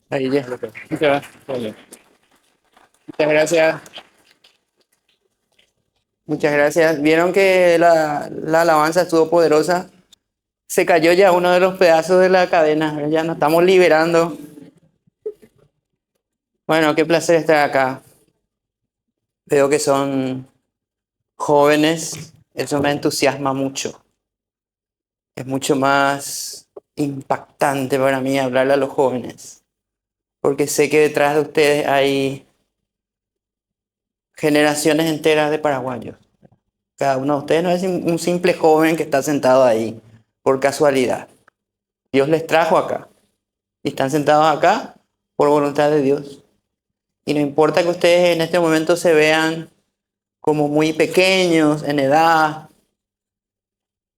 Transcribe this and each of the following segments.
Ahí ya. Muchas muchas gracias. Muchas gracias. ¿Vieron que la alabanza estuvo poderosa? Se cayó ya uno de los pedazos de la cadena. Ya nos estamos liberando. Bueno, qué placer estar acá. Veo que son jóvenes. Eso me entusiasma mucho. Es mucho más impactante para mí hablarle a los jóvenes. Porque sé que detrás de ustedes hay generaciones enteras de paraguayos. Cada uno de ustedes no es un simple joven que está sentado ahí por casualidad. Dios les trajo acá y están sentados acá por voluntad de Dios. Y no importa que ustedes en este momento se vean como muy pequeños en edad,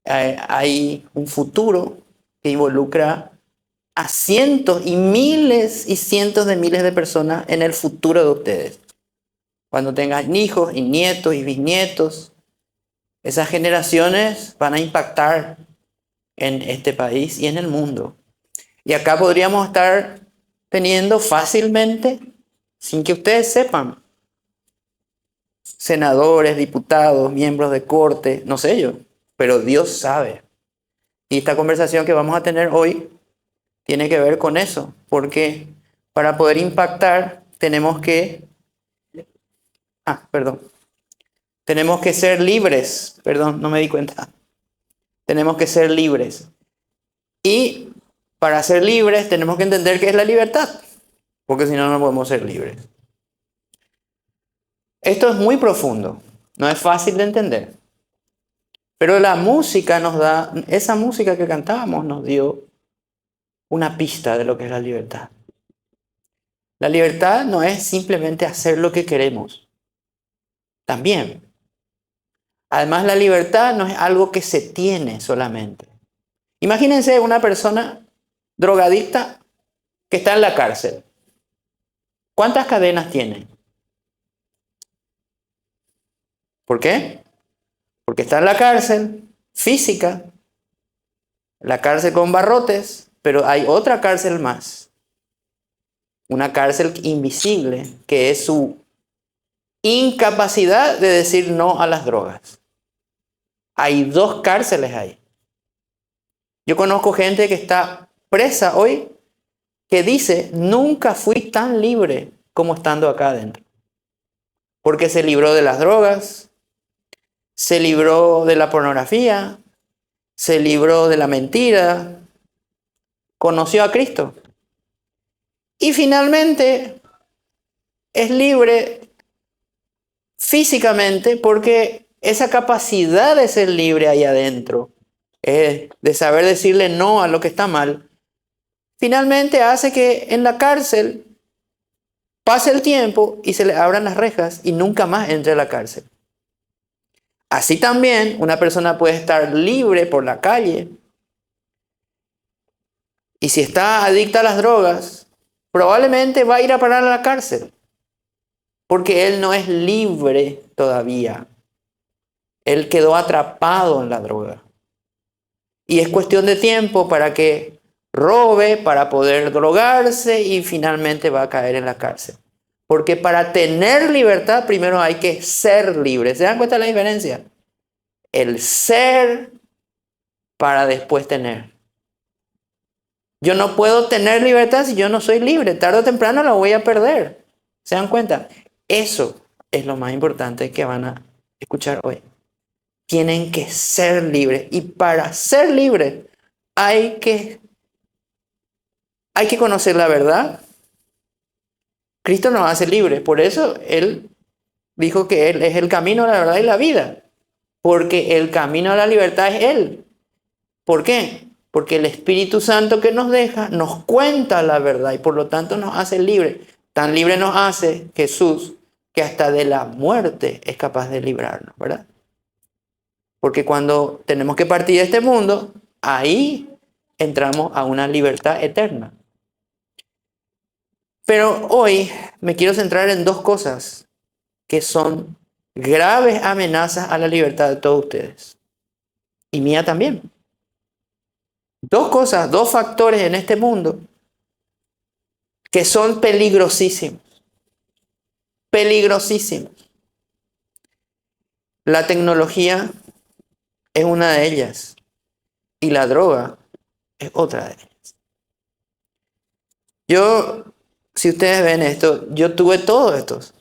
hay un futuro que involucra a cientos y miles y cientos de miles de personas en el futuro de ustedes. Cuando tengan hijos y nietos y bisnietos, esas generaciones van a impactar en este país y en el mundo. Y acá podríamos estar teniendo fácilmente, sin que ustedes sepan, senadores, diputados, miembros de corte, no sé yo, pero Dios sabe. Y esta conversación que vamos a tener hoy tiene que ver con eso, porque para poder impactar perdón, tenemos que ser libres, perdón, no me di cuenta, tenemos que ser libres. Y para ser libres tenemos que entender qué es la libertad, porque si no, no podemos ser libres. Esto es muy profundo, no es fácil de entender, pero la música nos da, esa música que cantábamos nos dio una pista de lo que es la libertad. La libertad no es simplemente hacer lo que queremos, también. Además, la libertad no es algo que se tiene solamente. Imagínense una persona drogadicta que está en la cárcel. ¿Cuántas cadenas tiene? ¿Por qué? Porque está en la cárcel física, la cárcel con barrotes, pero hay otra cárcel más, una cárcel invisible, que es su incapacidad de decir no a las drogas. Hay dos cárceles ahí. Yo conozco gente que está presa hoy que dice, nunca fui tan libre como estando acá adentro. Porque se libró de las drogas, se libró de la pornografía, se libró de la mentira, conoció a Cristo. Y finalmente es libre físicamente porque esa capacidad de ser libre ahí adentro, de saber decirle no a lo que está mal, finalmente hace que en la cárcel pase el tiempo y se le abran las rejas y nunca más entre a la cárcel. Así también una persona puede estar libre por la calle y si está adicta a las drogas, probablemente va a ir a parar a la cárcel porque él no es libre todavía. Él quedó atrapado en la droga. Y es cuestión de tiempo para que robe, para poder drogarse y finalmente va a caer en la cárcel. Porque para tener libertad primero hay que ser libre. ¿Se dan cuenta de la diferencia? El ser para después tener. Yo no puedo tener libertad si yo no soy libre. Tarde o temprano la voy a perder. ¿Se dan cuenta? Eso es lo más importante que van a escuchar hoy. Tienen que ser libres. Y para ser libres hay que conocer la verdad. Cristo nos hace libres. Por eso Él dijo que Él es el camino, la verdad y la vida. Porque el camino a la libertad es Él. ¿Por qué? Porque el Espíritu Santo que nos deja nos cuenta la verdad y por lo tanto nos hace libres. Tan libre nos hace Jesús que hasta de la muerte es capaz de librarnos, ¿verdad? Porque cuando tenemos que partir de este mundo, ahí entramos a una libertad eterna. Pero hoy me quiero centrar en dos cosas que son graves amenazas a la libertad de todos ustedes. Y mía también. Dos cosas, dos factores en este mundo que son peligrosísimos. Peligrosísimos. La tecnología es una de ellas y la droga es otra de ellas. Yo, si ustedes ven esto, yo tuve todos estos.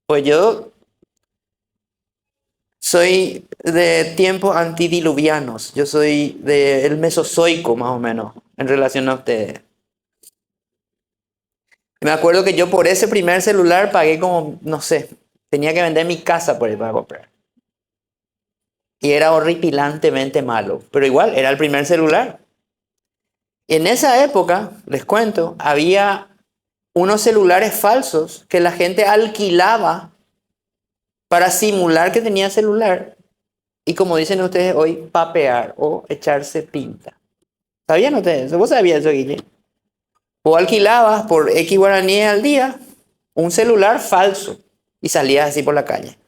Pues yo soy de tiempos antidiluvianos. Yo soy del Mesozoico, más o menos, en relación a ustedes. Me acuerdo que yo por ese primer celular pagué como, no sé, tenía que vender mi casa por ahí para comprar. Y era horripilantemente malo. Pero igual, era el primer celular. Y en esa época, les cuento, había unos celulares falsos que la gente alquilaba para simular que tenía celular. Y como dicen ustedes hoy, papear o echarse pinta. ¿Sabían ustedes eso? ¿Vos sabías eso, Guille? Vos alquilabas por X guaraníes al día un celular falso y salías así por la calle.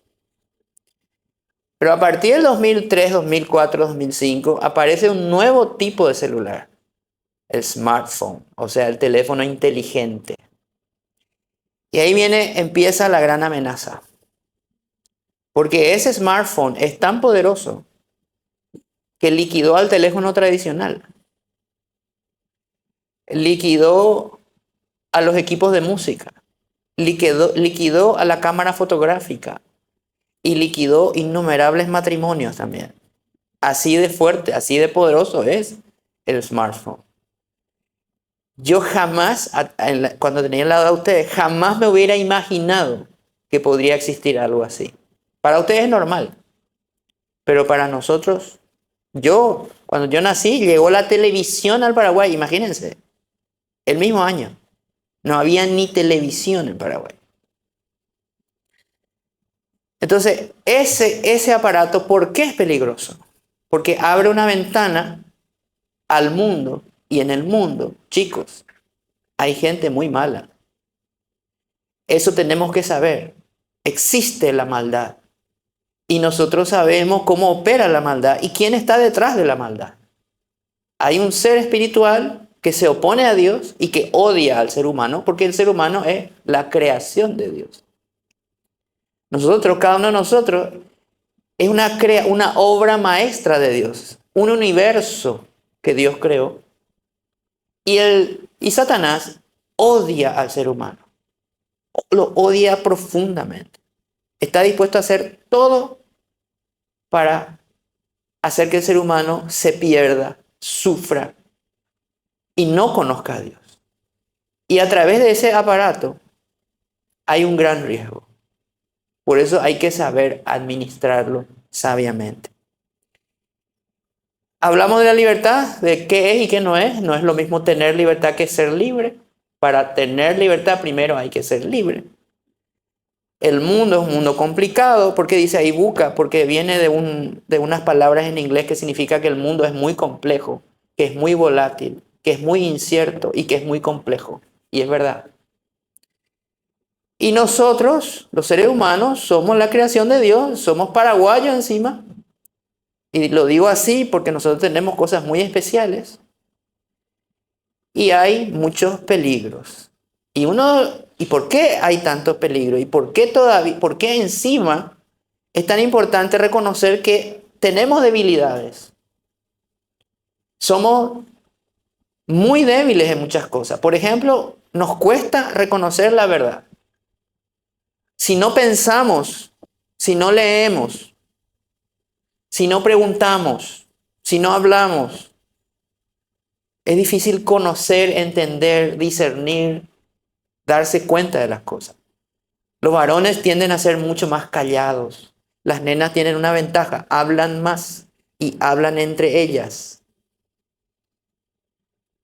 Pero a partir del 2003, 2004, 2005 aparece un nuevo tipo de celular, el smartphone, o sea, el teléfono inteligente. Y ahí empieza la gran amenaza. Porque ese smartphone es tan poderoso que liquidó al teléfono tradicional. Liquidó a los equipos de música. Liquidó a la cámara fotográfica. Y liquidó innumerables matrimonios también. Así de fuerte, así de poderoso es el smartphone. Yo jamás, cuando tenía la edad de ustedes, jamás me hubiera imaginado que podría existir algo así. Para ustedes es normal, pero para nosotros, cuando yo nací, llegó la televisión al Paraguay, imagínense, el mismo año. No había ni televisión en Paraguay. Entonces, ese aparato, ¿por qué es peligroso? Porque abre una ventana al mundo, y en el mundo, chicos, hay gente muy mala. Eso tenemos que saber. Existe la maldad. Y nosotros sabemos cómo opera la maldad y quién está detrás de la maldad. Hay un ser espiritual que se opone a Dios y que odia al ser humano, porque el ser humano es la creación de Dios. Nosotros, cada uno de nosotros, es una obra maestra de Dios, un universo que Dios creó. Y Satanás odia al ser humano, lo odia profundamente. Está dispuesto a hacer todo para hacer que el ser humano se pierda, sufra y no conozca a Dios. Y a través de ese aparato hay un gran riesgo. Por eso hay que saber administrarlo sabiamente. Hablamos de la libertad, de qué es y qué no es. No es lo mismo tener libertad que ser libre. Para tener libertad primero hay que ser libre. El mundo es un mundo complicado, porque dice ahí buca, porque viene de unas palabras en inglés que significa que el mundo es muy complejo, que es muy volátil, que es muy incierto y que es muy complejo. Y es verdad. Y nosotros, los seres humanos, somos la creación de Dios, somos paraguayos encima. Y lo digo así porque nosotros tenemos cosas muy especiales. Y hay muchos peligros. ¿Y por qué hay tantos peligros? ¿Y por qué encima es tan importante reconocer que tenemos debilidades? Somos muy débiles en muchas cosas. Por ejemplo, nos cuesta reconocer la verdad. Si no pensamos, si no leemos, si no preguntamos, si no hablamos, es difícil conocer, entender, discernir, darse cuenta de las cosas. Los varones tienden a ser mucho más callados. Las nenas tienen una ventaja, hablan más y hablan entre ellas.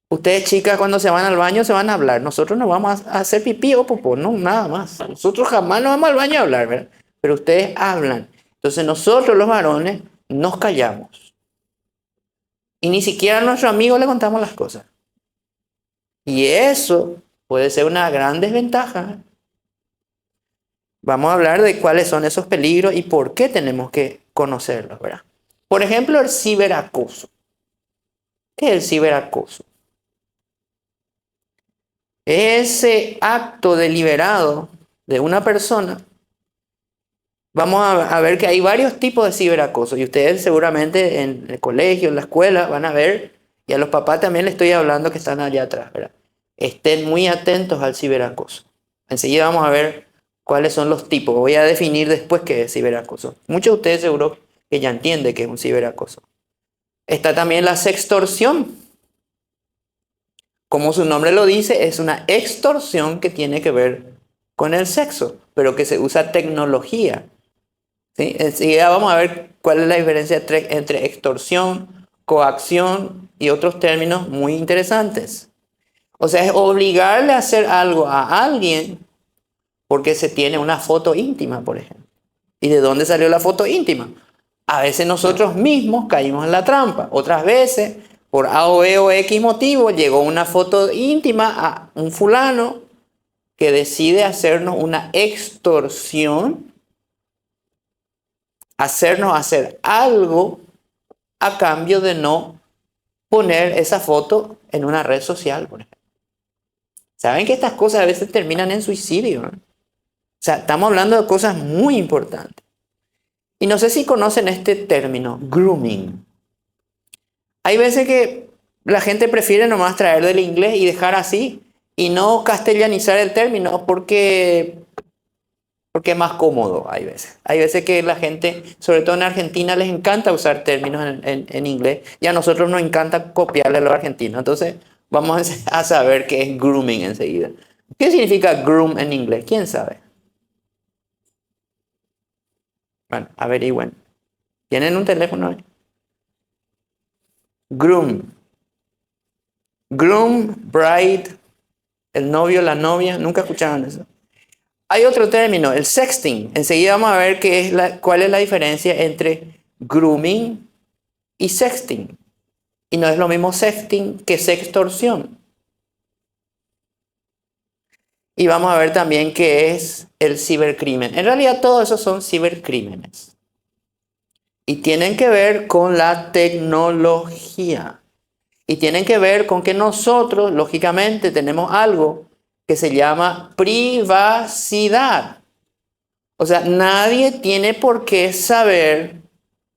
Ustedes, chicas, cuando se van al baño se van a hablar. Nosotros no vamos a hacer pipí o popó, no, nada más. Nosotros jamás nos vamos al baño a hablar, ¿verdad? Pero ustedes hablan. Entonces nosotros los varones nos callamos. Y ni siquiera a nuestro amigo le contamos las cosas. Y eso puede ser una gran desventaja. Vamos a hablar de cuáles son esos peligros y por qué tenemos que conocerlos, ¿verdad? Por ejemplo, el ciberacoso. ¿Qué es el ciberacoso? ese acto deliberado de una persona, vamos a ver que hay varios tipos de ciberacoso. Y ustedes seguramente en el colegio, en la escuela, van a ver, y a los papás también les estoy hablando que están allá atrás, ¿verdad? Estén muy atentos al ciberacoso. Enseguida vamos a ver cuáles son los tipos. Voy a definir después qué es ciberacoso. Muchos de ustedes seguro que ya entienden qué es un ciberacoso. Está también la sextorsión. Como su nombre lo dice, es una extorsión que tiene que ver con el sexo, pero que se usa tecnología. ¿Sí? Enseguida vamos a ver cuál es la diferencia entre extorsión, coacción y otros términos muy interesantes. O sea, es obligarle a hacer algo a alguien porque se tiene una foto íntima, por ejemplo. ¿Y de dónde salió la foto íntima? A veces nosotros mismos caímos en la trampa. Otras veces, por A o B o X motivo, llegó una foto íntima a un fulano que decide hacernos una extorsión, hacernos hacer algo a cambio de no poner esa foto en una red social, por ejemplo. ¿Saben que estas cosas a veces terminan en suicidio, ¿no? O sea, estamos hablando de cosas muy importantes. Y no sé si conocen este término, grooming. Hay veces que la gente prefiere nomás traer del inglés y dejar así y no castellanizar el término porque es más cómodo. Hay veces que la gente, sobre todo en Argentina, les encanta usar términos en inglés y a nosotros nos encanta copiarle a los argentinos. Entonces vamos a saber qué es grooming enseguida. ¿Qué significa groom en inglés? ¿Quién sabe? Bueno, averigüen. ¿Tienen un teléfono ahí? Groom. Groom, bride, el novio, la novia. ¿Nunca escucharon eso? Hay otro término, el sexting. Enseguida vamos a ver cuál es la diferencia entre grooming y sexting. Y no es lo mismo sexting que sextorsión. Y vamos a ver también qué es el cibercrimen. En realidad todos esos son cibercrímenes. Y tienen que ver con la tecnología. Y tienen que ver con que nosotros, lógicamente, tenemos algo que se llama privacidad. O sea, nadie tiene por qué saber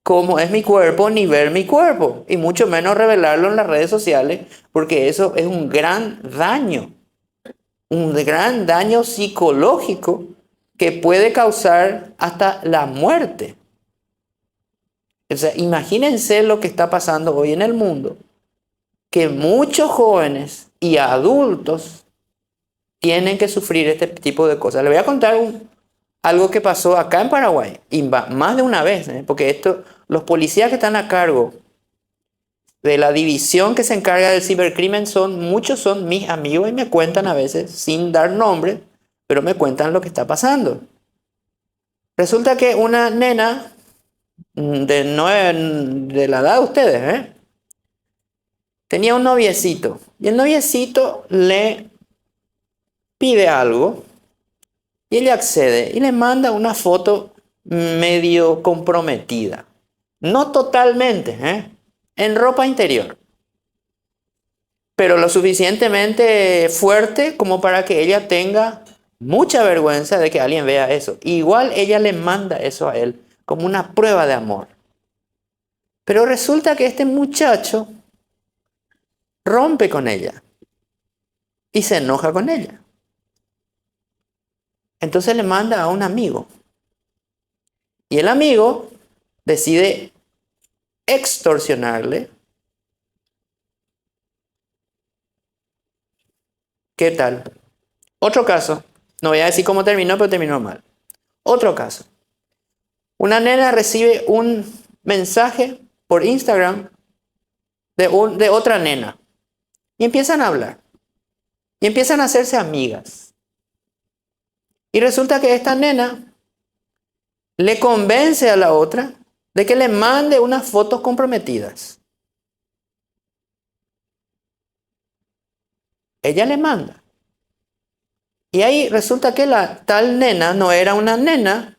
cómo es mi cuerpo ni ver mi cuerpo. Y mucho menos revelarlo en las redes sociales, porque eso es un gran daño. Un gran daño psicológico que puede causar hasta la muerte. O sea, imagínense lo que está pasando hoy en el mundo, que muchos jóvenes y adultos tienen que sufrir este tipo de cosas. Les voy a contar algo que pasó acá en Paraguay, y más de una vez, porque los policías que están a cargo de la división que se encarga del cibercrimen muchos son mis amigos y me cuentan a veces, sin dar nombre, pero me cuentan lo que está pasando. Resulta que una nena de la edad de ustedes, tenía un noviecito y el noviecito le pide algo y ella accede y le manda una foto medio comprometida. No totalmente, en ropa interior, pero lo suficientemente fuerte como para que ella tenga mucha vergüenza de que alguien vea eso. Igual ella le manda eso a él como una prueba de amor. Pero resulta que este muchacho rompe con ella y se enoja con ella. Entonces le manda a un amigo. Y el amigo decide extorsionarle. ¿Qué tal? Otro caso. No voy a decir cómo terminó, pero terminó mal. Otro caso. Una nena recibe un mensaje por Instagram de otra nena. Y empiezan a hablar. Y empiezan a hacerse amigas. Y resulta que esta nena le convence a la otra de que le mande unas fotos comprometidas. Ella le manda. Y ahí resulta que la tal nena no era una nena,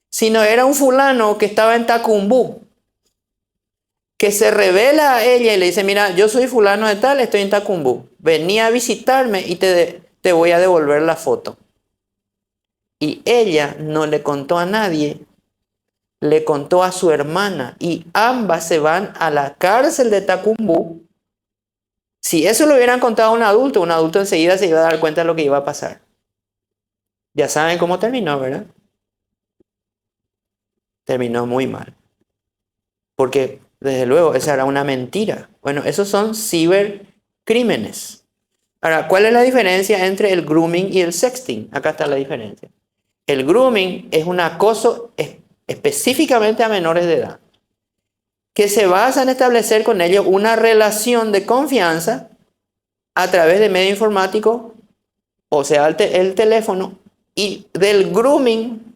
sino era un fulano que estaba en Tacumbú. que se revela a ella y le dice, mira, yo soy fulano de tal, estoy en Tacumbú, vení a visitarme y te voy a devolver la foto. Y ella no le contó a nadie, le contó a su hermana y ambas se van a la cárcel de Tacumbú. Si eso lo hubieran contado a un adulto enseguida se iba a dar cuenta de lo que iba a pasar. Ya saben cómo terminó, ¿verdad? Terminó muy mal. Porque, desde luego, esa era una mentira. Bueno, esos son cibercrímenes. Ahora, ¿cuál es la diferencia entre el grooming y el sexting? Acá está la diferencia. El grooming es un acoso específicamente a menores de edad, que se basa en establecer con ellos una relación de confianza a través de medio informático, o sea, el teléfono, y del grooming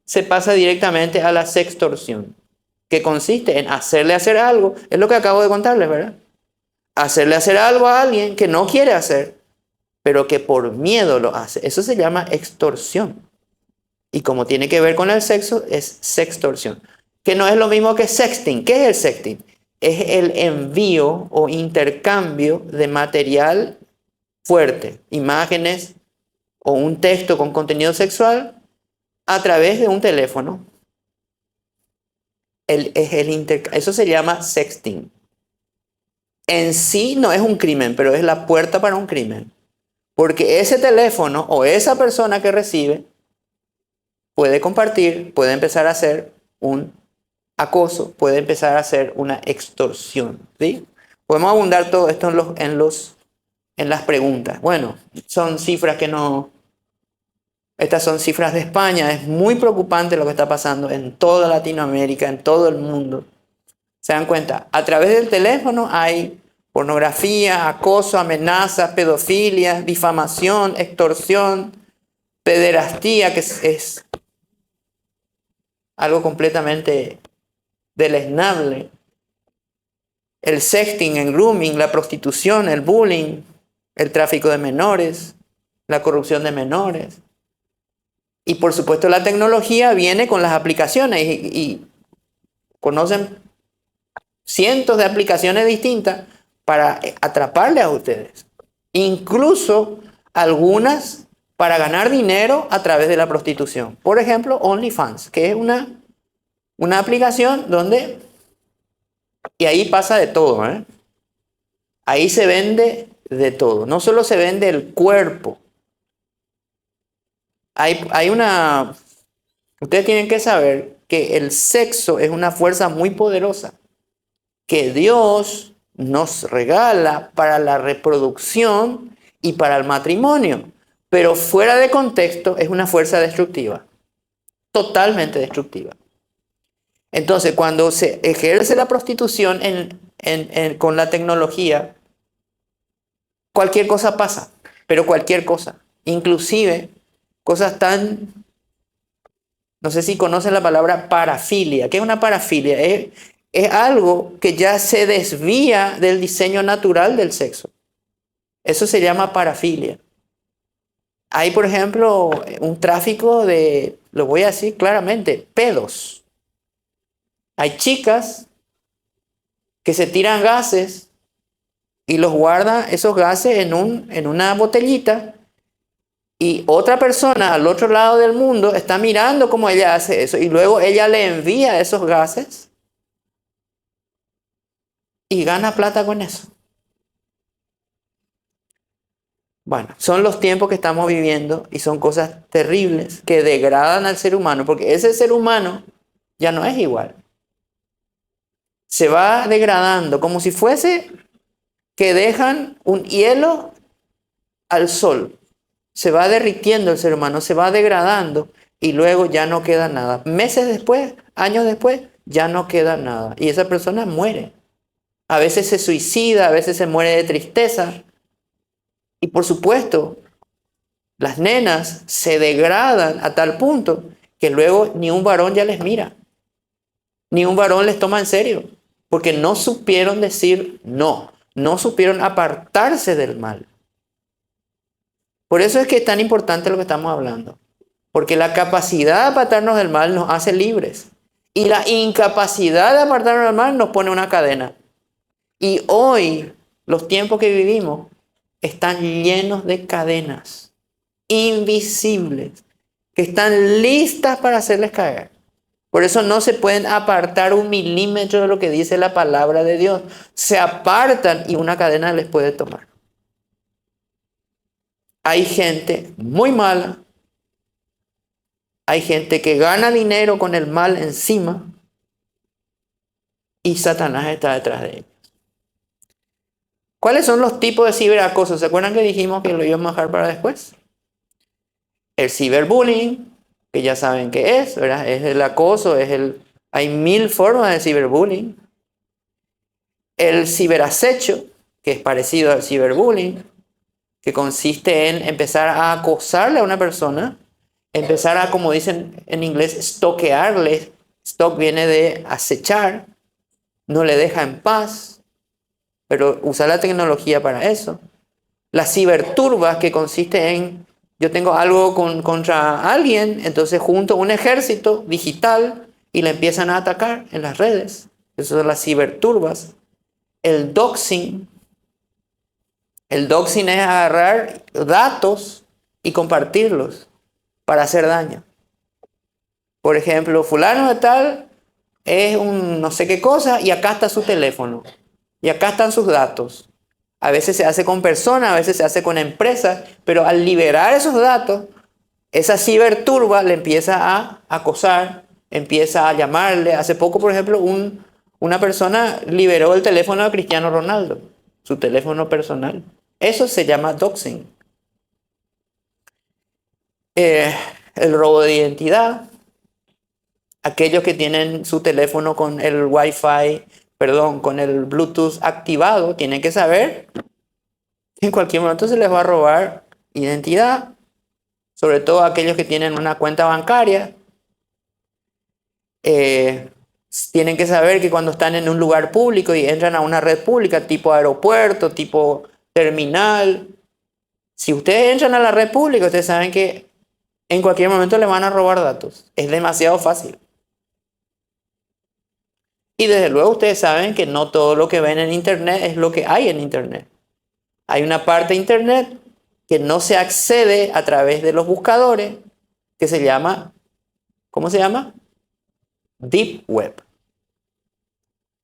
se pasa directamente a la sextorsión, que consiste en hacerle hacer algo, es lo que acabo de contarles, ¿verdad? Hacerle hacer algo a alguien que no quiere hacer, pero que por miedo lo hace. Eso se llama extorsión. Y como tiene que ver con el sexo, es sextorsión. Que no es lo mismo que sexting. ¿Qué es el sexting? Es el envío o intercambio de material fuerte, imágenes o un texto con contenido sexual a través de un teléfono. Eso se llama sexting. En sí no es un crimen, pero es la puerta para un crimen. Porque ese teléfono o esa persona que recibe puede compartir, puede empezar a hacer un acoso, puede empezar a hacer una extorsión. ¿Sí? Podemos abundar todo esto en las preguntas. Bueno, son cifras que no... Estas son cifras de España. Es muy preocupante lo que está pasando en toda Latinoamérica, en todo el mundo. ¿Se dan cuenta? A través del teléfono hay pornografía, acoso, amenazas, pedofilia, difamación, extorsión, pederastía, que es algo completamente deleznable. El sexting, el grooming, la prostitución, el bullying, el tráfico de menores, la corrupción de menores. Y por supuesto la tecnología viene con las aplicaciones y conocen cientos de aplicaciones distintas para atraparle a ustedes. Incluso algunas para ganar dinero a través de la prostitución. Por ejemplo, OnlyFans, que es una aplicación donde... Y ahí pasa de todo, ¿eh? Ahí se vende de todo. No solo se vende el cuerpo. Ustedes tienen que saber que el sexo es una fuerza muy poderosa que Dios nos regala para la reproducción y para el matrimonio. Pero fuera de contexto es una fuerza destructiva. Totalmente destructiva. Entonces, cuando se ejerce la prostitución con la tecnología, cualquier cosa pasa, pero cualquier cosa. Inclusive, cosas tan... No sé si conocen la palabra parafilia. ¿Qué es una parafilia? Es algo que ya se desvía del diseño natural del sexo. Eso se llama parafilia. Hay, por ejemplo, un tráfico de, lo voy a decir claramente, pedos. Hay chicas que se tiran gases y los guardan esos gases en una botellita y otra persona al otro lado del mundo está mirando cómo ella hace eso y luego ella le envía esos gases y gana plata con eso. Bueno, son los tiempos que estamos viviendo y son cosas terribles que degradan al ser humano porque ese ser humano ya no es igual. Se va degradando como si fuese que dejan un hielo al sol. Se va derritiendo el ser humano, se va degradando y luego ya no queda nada. Meses después, años después, ya no queda nada. Y esa persona muere. A veces se suicida, a veces se muere de tristeza. Y por supuesto, las nenas se degradan a tal punto que luego ni un varón ya les mira. Ni un varón les toma en serio. Porque no supieron decir no. No supieron apartarse del mal. Por eso es que es tan importante lo que estamos hablando. Porque la capacidad de apartarnos del mal nos hace libres. Y la incapacidad de apartarnos del mal nos pone una cadena. Y hoy, los tiempos que vivimos, están llenos de cadenas invisibles que están listas para hacerles caer. Por eso no se pueden apartar un milímetro de lo que dice la palabra de Dios. Se apartan y una cadena les puede tomar. Hay gente muy mala. Hay gente que gana dinero con el mal encima. Y Satanás está detrás de ellos. ¿Cuáles son los tipos de ciberacoso? ¿Se acuerdan que dijimos que lo íbamos a dejar para después? El ciberbullying, que ya saben qué es, ¿verdad? Es el acoso, hay 1000 formas de ciberbullying. El ciberacecho, que es parecido al ciberbullying, que consiste en empezar a acosarle a una persona, empezar a, como dicen en inglés, stalkearle. Stalk viene de acechar, no le deja en paz, pero usar la tecnología para eso. Las ciberturbas, que consiste en, yo tengo algo contra alguien, entonces junto un ejército digital y le empiezan a atacar en las redes. Esas son las ciberturbas. El doxing. El doxing es agarrar datos y compartirlos para hacer daño. Por ejemplo, fulano de tal es un no sé qué cosa y acá está su teléfono. Y acá están sus datos. A veces se hace con personas, a veces se hace con empresas, pero al liberar esos datos, esa ciberturba le empieza a acosar, empieza a llamarle. Hace poco, por ejemplo, una persona liberó el teléfono de Cristiano Ronaldo, su teléfono personal. Eso se llama doxing. El robo de identidad. Aquellos que tienen su teléfono con el con el Bluetooth activado, tienen que saber que en cualquier momento se les va a robar identidad. Sobre todo aquellos que tienen una cuenta bancaria. Tienen que saber que cuando están en un lugar público y entran a una red pública, tipo aeropuerto, tipo terminal, si ustedes entran a la red pública, ustedes saben que en cualquier momento les van a robar datos. Es demasiado fácil. Y desde luego ustedes saben que no todo lo que ven en Internet es lo que hay en Internet. Hay una parte de Internet que no se accede a través de los buscadores, que se llama, ¿cómo se llama? Deep Web.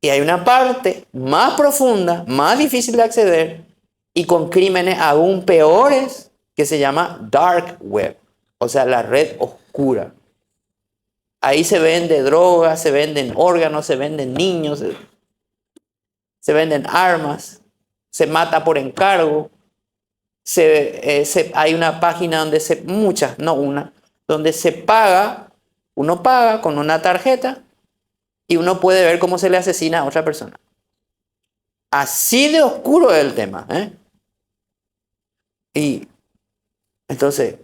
Y hay una parte más profunda, más difícil de acceder y con crímenes aún peores, que se llama Dark Web, o sea, la red oscura. Ahí se vende drogas, se venden órganos, se venden niños, se venden armas, se mata por encargo. Hay una página donde muchas, no una, donde se paga, uno paga con una tarjeta y uno puede ver cómo se le asesina a otra persona. Así de oscuro es el tema, ¿eh? Y entonces,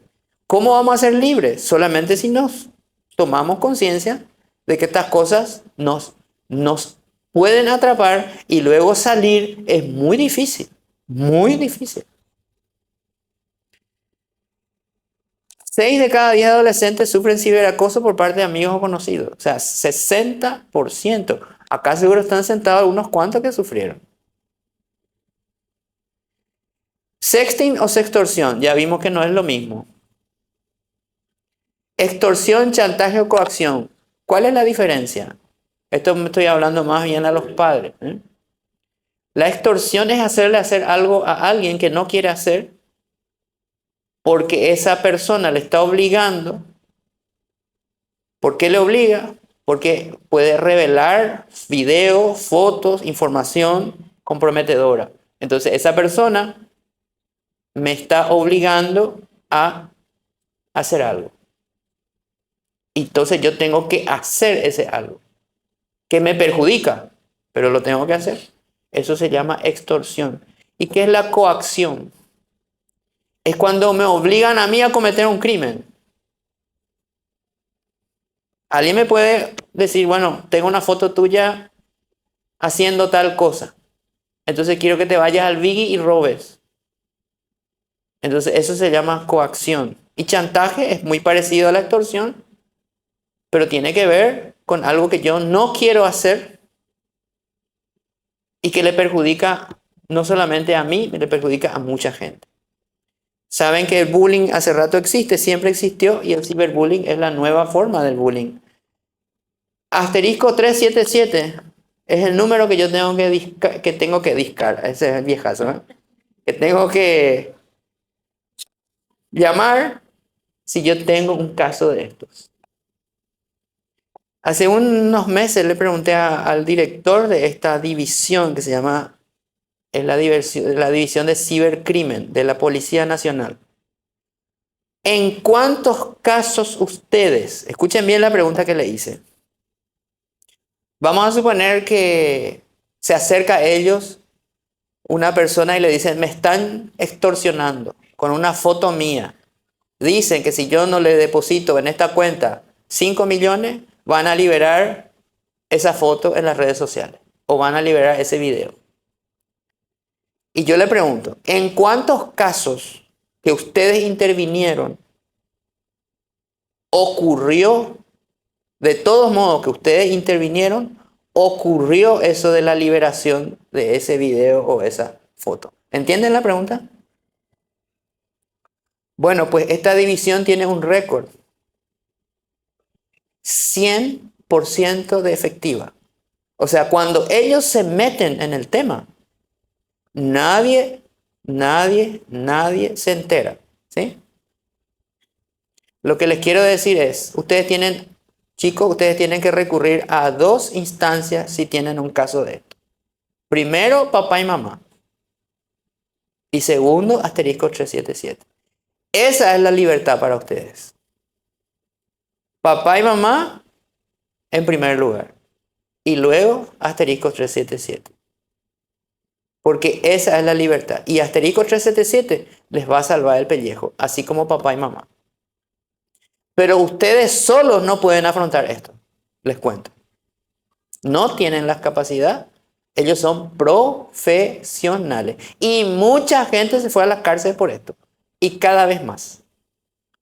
¿cómo vamos a ser libres? Solamente si nos tomamos conciencia de que estas cosas nos pueden atrapar y luego salir es muy difícil, muy difícil. 6 de cada 10 adolescentes sufren ciberacoso por parte de amigos o conocidos. O sea, 60%. Acá seguro están sentados unos cuantos que sufrieron. Sexting o sextorsión, ya vimos que no es lo mismo. Extorsión, chantaje o coacción. ¿Cuál es la diferencia? Esto me estoy hablando más bien a los padres, ¿eh? La extorsión es hacerle hacer algo a alguien que no quiere hacer porque esa persona le está obligando. ¿Por qué le obliga? Porque puede revelar videos, fotos, información comprometedora. Entonces esa persona me está obligando a hacer algo. Entonces yo tengo que hacer ese algo que me perjudica, pero lo tengo que hacer. Eso se llama extorsión. ¿Y qué es la coacción? Es cuando me obligan a mí a cometer un crimen. Alguien me puede decir, bueno, tengo una foto tuya haciendo tal cosa. Entonces quiero que te vayas al Biggie y robes. Entonces eso se llama coacción. Y chantaje es muy parecido a la extorsión, pero tiene que ver con algo que yo no quiero hacer y que le perjudica no solamente a mí, le perjudica a mucha gente. Saben que el bullying hace rato existe, siempre existió, y el ciberbullying es la nueva forma del bullying. Asterisco 377 es el número que yo tengo que discar. Ese es el viejazo, ¿eh? Que tengo que llamar si yo tengo un caso de estos. Hace unos meses le pregunté al director de esta división que se llama la división de cibercrimen de la Policía Nacional. ¿En cuántos casos ustedes, escuchen bien la pregunta que le hice, vamos a suponer que se acerca a ellos una persona y le dicen, me están extorsionando con una foto mía. Dicen que si yo no le deposito en esta cuenta 5 millones, van a liberar esa foto en las redes sociales o van a liberar ese video. Y yo le pregunto, ¿en cuántos casos que ustedes intervinieron ocurrió, de todos modos que ustedes intervinieron, ocurrió eso de la liberación de ese video o esa foto? ¿Entienden la pregunta? Bueno, pues esta división tiene un récord. 100% de efectiva. O sea, cuando ellos se meten en el tema, nadie se entera, ¿sí? Lo que les quiero decir es, chicos, ustedes tienen que recurrir a 2 instancias si tienen un caso de esto. Primero, papá y mamá. Y segundo, asterisco 377. Esa es la libertad para ustedes. Papá y mamá en primer lugar. Y luego, asterisco 377. Porque esa es la libertad. Y asterisco 377 les va a salvar el pellejo, así como papá y mamá. Pero ustedes solos no pueden afrontar esto. Les cuento. No tienen la capacidad. Ellos son profesionales. Y mucha gente se fue a las cárceles por esto. Y cada vez más.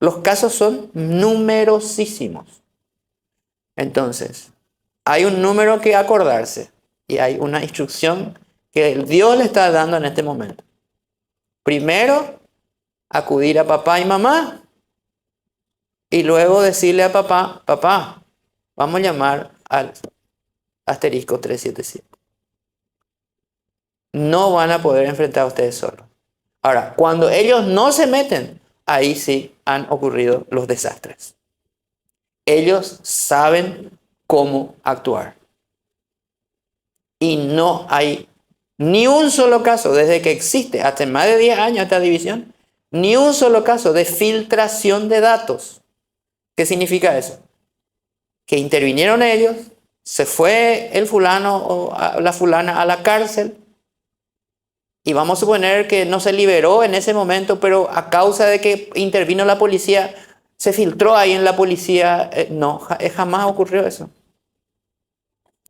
Los casos son numerosísimos. Entonces, hay un número que acordarse. Y hay una instrucción que Dios le está dando en este momento. Primero, acudir a papá y mamá. Y luego decirle a papá, papá, vamos a llamar al asterisco 377. No van a poder enfrentar a ustedes solos. Ahora, cuando ellos no se meten, ahí sí han ocurrido los desastres. Ellos saben cómo actuar. Y no hay ni un solo caso, desde que existe, hace más de 10 años esta división, ni un solo caso de filtración de datos. ¿Qué significa eso? Que intervinieron ellos, se fue el fulano o la fulana a la cárcel, y vamos a suponer que no se liberó en ese momento, pero a causa de que intervino la policía, se filtró ahí en la policía. No, jamás ocurrió eso.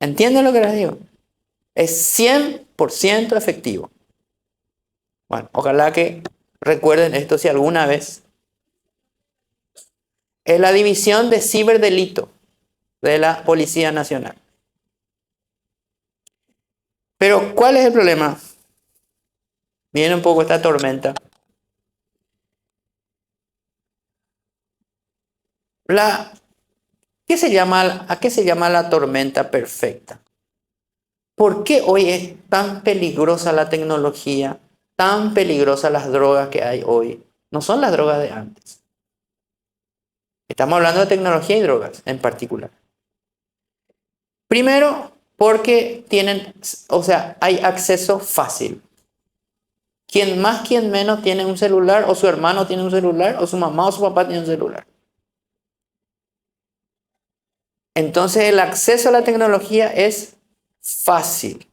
¿Entienden lo que les digo? Es 100% efectivo. Bueno, ojalá que recuerden esto si alguna vez. Es la división de ciberdelito de la Policía Nacional. Pero, ¿cuál es el problema? Viene un poco esta tormenta. ¿A qué se llama la tormenta perfecta? ¿Por qué hoy es tan peligrosa la tecnología, tan peligrosas las drogas que hay hoy? No son las drogas de antes. Estamos hablando de tecnología y drogas en particular. Primero, porque hay acceso fácil. Quien más, quien menos tiene un celular, o su hermano tiene un celular, o su mamá o su papá tiene un celular. Entonces el acceso a la tecnología es fácil.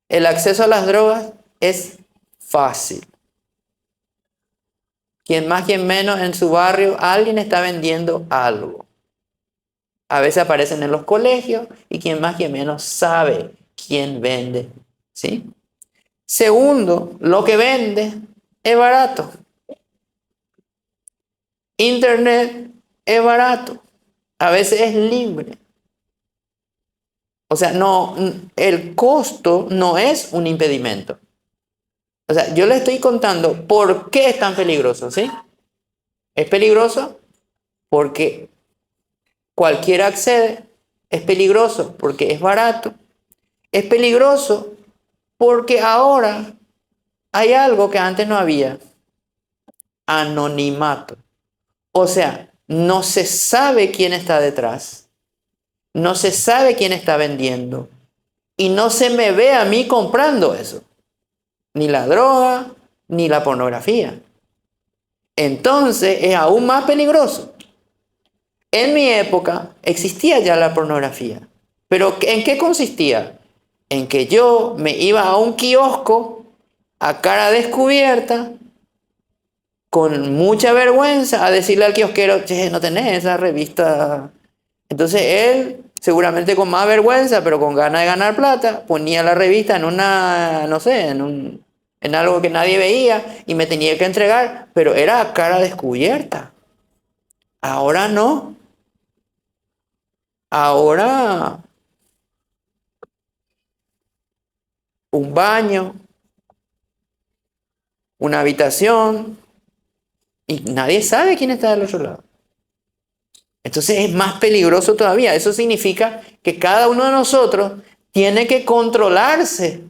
El acceso a las drogas es fácil. Quien más, quien menos en su barrio, alguien está vendiendo algo. A veces aparecen en los colegios y quien más, quien menos sabe quién vende, ¿sí? Segundo, lo que vende es barato. Internet es barato. A veces es libre. O sea, no, el costo no es un impedimento. O sea, yo le estoy contando por qué es tan peligroso, ¿sí? Es peligroso porque cualquiera accede. Es peligroso porque es barato. Es peligroso porque ahora hay algo que antes no había. Anonimato. O sea, no se sabe quién está detrás. No se sabe quién está vendiendo. Y no se me ve a mí comprando eso. Ni la droga, ni la pornografía. Entonces es aún más peligroso. En mi época existía ya la pornografía. Pero ¿en qué consistía? En que yo me iba a un kiosco a cara descubierta, con mucha vergüenza, a decirle al kiosquero, che, no tenés esa revista. Entonces él, seguramente con más vergüenza, pero con ganas de ganar plata, ponía la revista en una, no sé, en algo que nadie veía y me tenía que entregar, pero era a cara descubierta. Ahora no. Ahora un baño, una habitación y nadie sabe quién está del otro lado. Entonces es más peligroso todavía. Eso significa que cada uno de nosotros tiene que controlarse.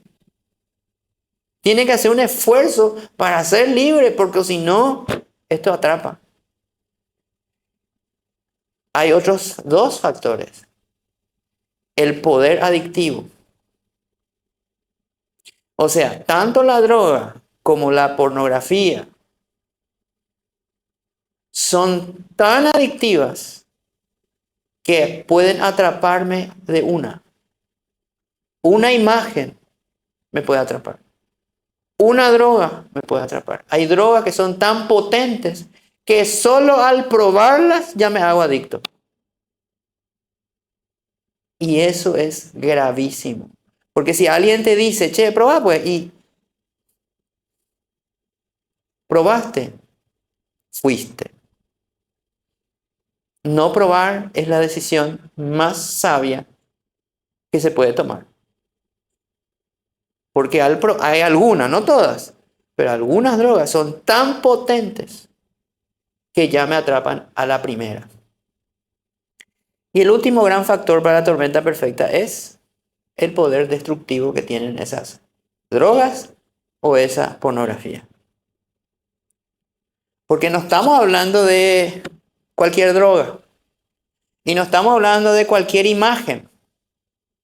Tiene que hacer un esfuerzo para ser libre, porque si no, esto atrapa. Hay otros dos factores. El poder adictivo. O sea, tanto la droga como la pornografía son tan adictivas que pueden atraparme de una. Una imagen me puede atrapar. Una droga me puede atrapar. Hay drogas que son tan potentes que solo al probarlas ya me hago adicto. Y eso es gravísimo. Porque si alguien te dice, che, probá pues, y probaste, fuiste. No probar es la decisión más sabia que se puede tomar. Porque hay algunas, no todas, pero algunas drogas son tan potentes que ya me atrapan a la primera. Y el último gran factor para la tormenta perfecta es el poder destructivo que tienen esas drogas o esa pornografía. Porque no estamos hablando de cualquier droga y no estamos hablando de cualquier imagen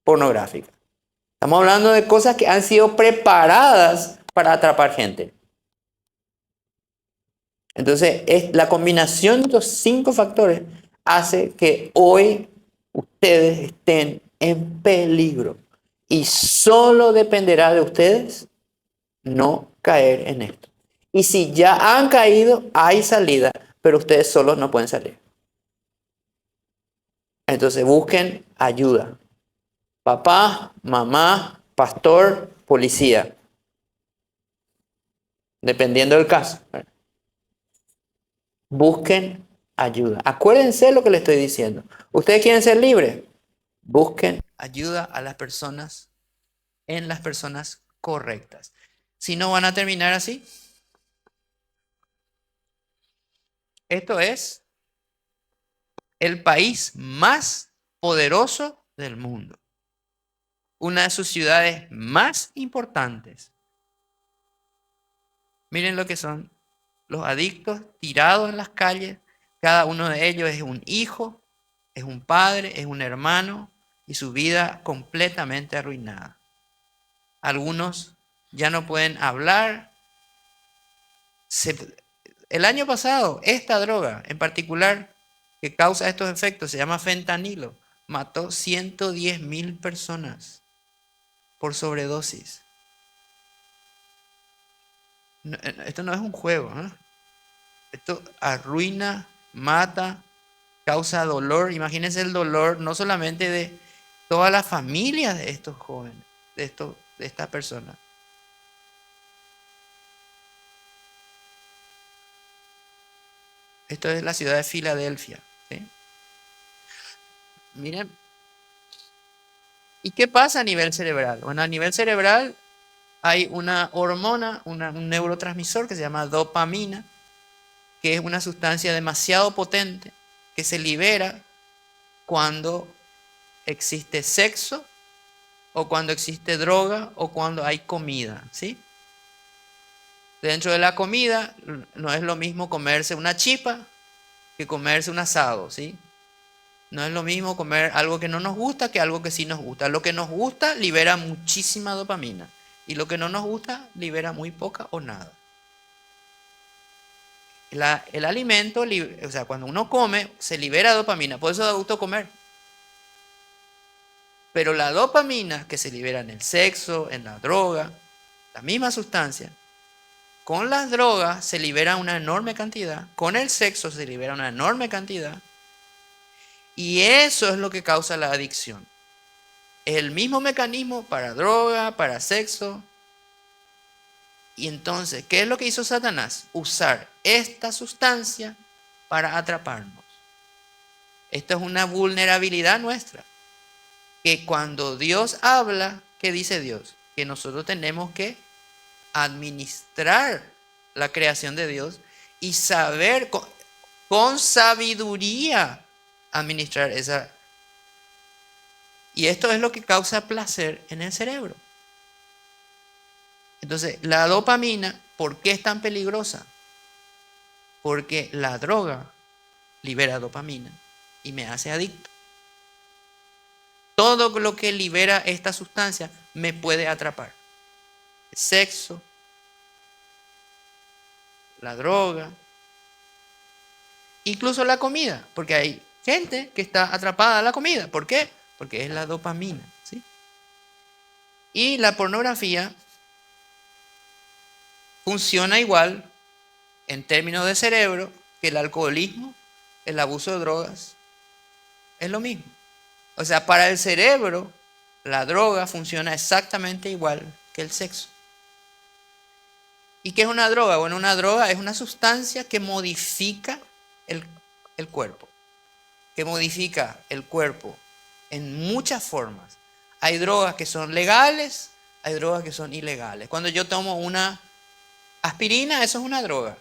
pornográfica. Estamos hablando de cosas que han sido preparadas para atrapar gente. Entonces, la combinación de estos 5 factores hace que hoy ustedes estén en peligro. Y solo dependerá de ustedes no caer en esto. Y si ya han caído, hay salida, pero ustedes solos no pueden salir. Entonces busquen ayuda. Papá, mamá, pastor, policía. Dependiendo del caso. Busquen ayuda. Acuérdense lo que les estoy diciendo. ¿Ustedes quieren ser libres? Busquen ayuda a las personas, en las personas correctas. Si no, van a terminar así. Esto es el país más poderoso del mundo. Una de sus ciudades más importantes. Miren lo que son los adictos tirados en las calles. Cada uno de ellos es un hijo, es un padre, es un hermano y su vida completamente arruinada. Algunos ya no pueden hablar. El año pasado, esta droga en particular que causa estos efectos se llama fentanilo. Mató 110.000 personas por sobredosis. Esto no es un juego, ¿eh? Esto arruina, mata, causa dolor. Imagínense el dolor no solamente de toda la familia de estos jóvenes, de estas personas. Esto es la ciudad de Filadelfia, ¿sí? Miren, ¿y qué pasa a nivel cerebral? Bueno, a nivel cerebral hay una hormona, un neurotransmisor que se llama dopamina, que es una sustancia demasiado potente que se libera cuando existe sexo o cuando existe droga o cuando hay comida, ¿sí? Dentro de la comida no es lo mismo comerse una chipa que comerse un asado, ¿sí? No es lo mismo comer algo que no nos gusta que algo que sí nos gusta. Lo que nos gusta libera muchísima dopamina y lo que no nos gusta libera muy poca o nada. El alimento, o sea, cuando uno come, se libera dopamina, por eso da gusto comer. Pero la dopamina que se libera en el sexo, en la droga, la misma sustancia, con las drogas se libera una enorme cantidad, con el sexo se libera una enorme cantidad, y eso es lo que causa la adicción. Es el mismo mecanismo para droga, para sexo. Y entonces, ¿qué es lo que hizo Satanás? Usar esta sustancia para atraparnos. Esta es una vulnerabilidad nuestra. Que cuando Dios habla, ¿qué dice Dios? Que nosotros tenemos que administrar la creación de Dios y saber con sabiduría administrar esa. Y esto es lo que causa placer en el cerebro. Entonces, la dopamina, ¿por qué es tan peligrosa? Porque la droga libera dopamina y me hace adicto. Todo lo que libera esta sustancia me puede atrapar. El sexo, la droga, incluso la comida, porque hay gente que está atrapada a la comida. ¿Por qué? Porque es la dopamina, ¿sí? Y la pornografía funciona igual en términos de cerebro que el alcoholismo, el abuso de drogas. Es lo mismo. O sea, para el cerebro, la droga funciona exactamente igual que el sexo. ¿Y qué es una droga? Bueno, una droga es una sustancia que modifica el cuerpo, que modifica el cuerpo en muchas formas. Hay drogas que son legales, hay drogas que son ilegales. Cuando yo tomo una aspirina, eso es una droga.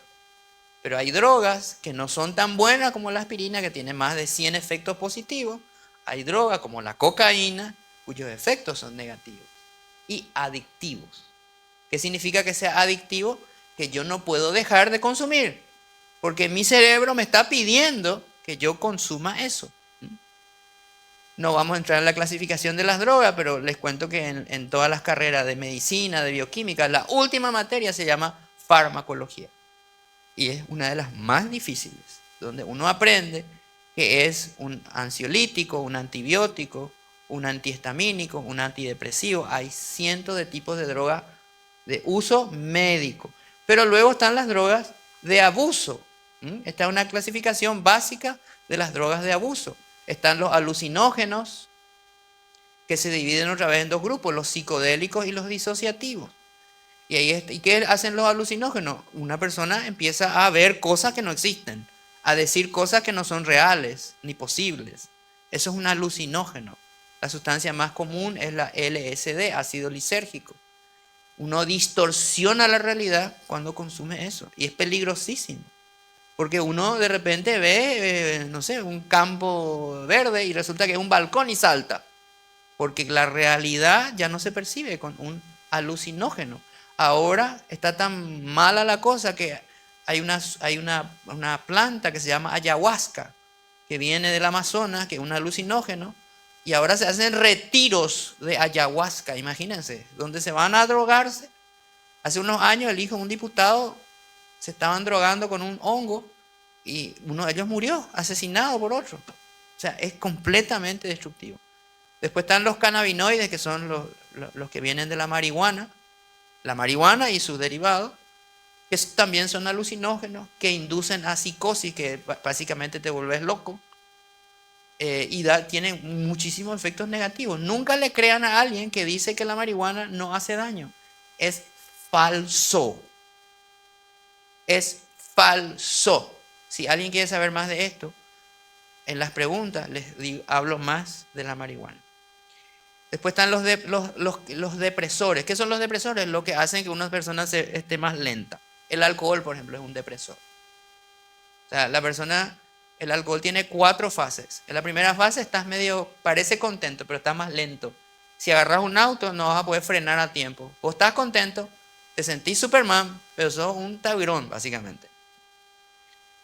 Pero hay drogas que no son tan buenas como la aspirina, que tiene más de 100 efectos positivos. Hay drogas como la cocaína, cuyos efectos son negativos y adictivos. ¿Qué significa que sea adictivo? Que yo no puedo dejar de consumir, porque mi cerebro me está pidiendo que yo consuma eso. No vamos a entrar en la clasificación de las drogas, pero les cuento que en todas las carreras de medicina, de bioquímica, la última materia se llama farmacología. Y es una de las más difíciles, donde uno aprende que es un ansiolítico, un antibiótico, un antihistamínico, un antidepresivo. Hay cientos de tipos de drogas de uso médico. Pero luego están las drogas de abuso. Esta es una clasificación básica de las drogas de abuso. Están los alucinógenos, que se dividen otra vez en dos grupos, los psicodélicos y los disociativos. ¿Y qué hacen los alucinógenos? Una persona empieza a ver cosas que no existen, a decir cosas que no son reales ni posibles. Eso es un alucinógeno. La sustancia más común es la LSD, ácido lisérgico. Uno distorsiona la realidad cuando consume eso y es peligrosísimo. Porque uno de repente ve, no sé, un campo verde y resulta que es un balcón y salta. Porque la realidad ya no se percibe con un alucinógeno. Ahora está tan mala la cosa que hay una planta que se llama ayahuasca, que viene del Amazonas, que es un alucinógeno, y ahora se hacen retiros de ayahuasca, imagínense, donde se van a drogarse. Hace unos años el hijo de un diputado se estaban drogando con un hongo y uno de ellos murió, asesinado por otro. O sea, es completamente destructivo. Después están los cannabinoides, que son los que vienen de la marihuana y sus derivados, que también son alucinógenos, que inducen a psicosis, que básicamente te vuelves loco, y tienen muchísimos efectos negativos. Nunca le crean a alguien que dice que la marihuana no hace daño. Es falso. Es falso. Si alguien quiere saber más de esto, en las preguntas hablo más de la marihuana. Después están los depresores. ¿Qué son los depresores? Lo que hacen que una persona esté más lenta. El alcohol, por ejemplo, es un depresor. O sea, el alcohol tiene 4 fases. En la primera fase estás parece contento, pero estás más lento. Si agarras un auto, no vas a poder frenar a tiempo. Vos estás contento, te sentís Superman, pero sos un tabirón, básicamente.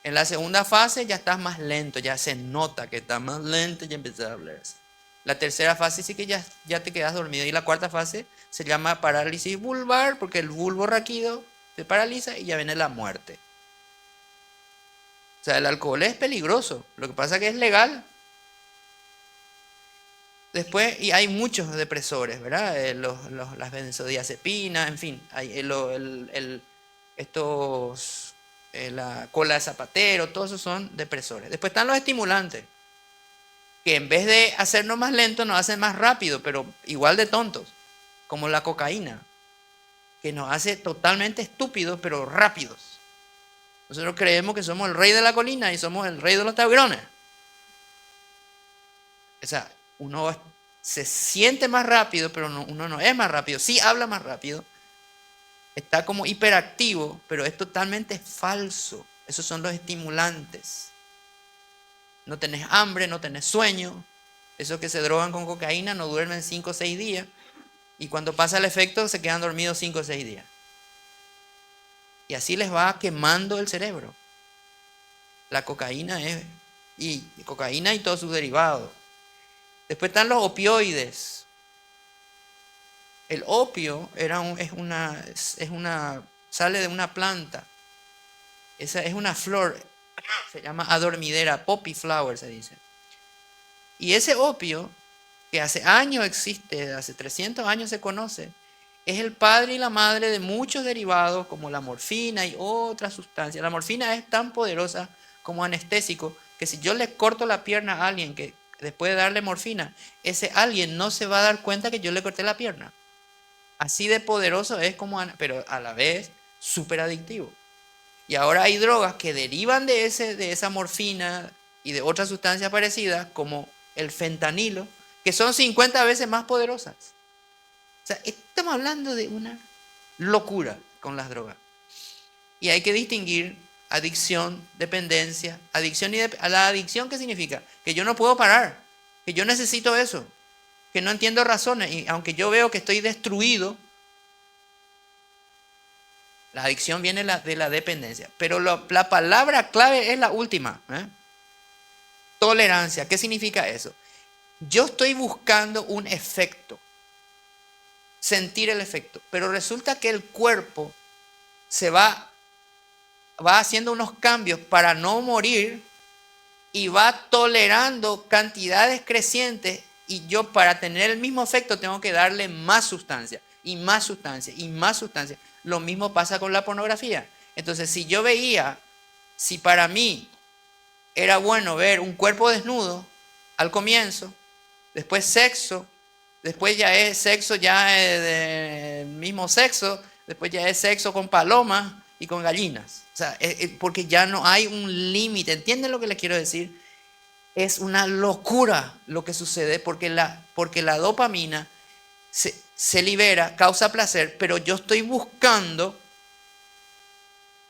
En la segunda fase ya estás más lento, ya se nota que estás más lento y ya empiezas a hablar así. La tercera fase sí que ya te quedas dormido. Y la cuarta fase se llama parálisis vulvar, porque el bulbo raquídeo te paraliza y ya viene la muerte. O sea, el alcohol es peligroso. Lo que pasa es que es legal. Después, y hay muchos depresores, ¿verdad? Las benzodiazepinas, en fin. Hay la cola de zapatero, todos esos son depresores. Después están los estimulantes, que en vez de hacernos más lentos, nos hacen más rápido, pero igual de tontos. Como la cocaína, que nos hace totalmente estúpidos, pero rápidos. Nosotros creemos que somos el rey de la colina y somos el rey de los tabirones. O sea, uno se siente más rápido, pero uno no es más rápido. Sí habla más rápido. Está como hiperactivo, pero es totalmente falso. Esos son los estimulantes. No tenés hambre, no tenés sueño. Esos que se drogan con cocaína no duermen 5 o 6 días. Y cuando pasa el efecto se quedan dormidos 5 o 6 días. Y así les va quemando el cerebro. La cocaína y todos sus derivados. Después están los opioides. El opio sale de una planta. Esa es una flor, se llama adormidera, poppy flower se dice. Y ese opio, que hace años existe, hace 300 años se conoce, es el padre y la madre de muchos derivados como la morfina y otras sustancias. La morfina es tan poderosa como anestésico que si yo le corto la pierna a alguien que después de darle morfina, ese alguien no se va a dar cuenta que yo le corté la pierna. Así de poderoso es pero a la vez súper adictivo. Y ahora hay drogas que derivan de esa morfina y de otras sustancias parecidas, como el fentanilo, que son 50 veces más poderosas. O sea, estamos hablando de una locura con las drogas. Y hay que distinguir adicción, dependencia. ¿La adicción qué significa? Que yo no puedo parar, que yo necesito eso, que no entiendo razones. Y aunque yo veo que estoy destruido, la adicción viene de la dependencia. Pero la palabra clave es la última. Tolerancia. ¿Qué significa eso? Yo estoy buscando un efecto. Sentir el efecto. Pero resulta que el cuerpo se va haciendo unos cambios para no morir y va tolerando cantidades crecientes. Y yo para tener el mismo efecto tengo que darle más sustancia. Y más sustancia. Y más sustancia. Lo mismo pasa con la pornografía. Entonces, si para mí era bueno ver un cuerpo desnudo al comienzo, después sexo, después ya es sexo ya del mismo sexo, después ya es sexo con palomas y con gallinas. O sea, porque ya no hay un límite. ¿Entienden lo que les quiero decir? Es una locura lo que sucede porque la dopamina se libera, causa placer, pero yo estoy buscando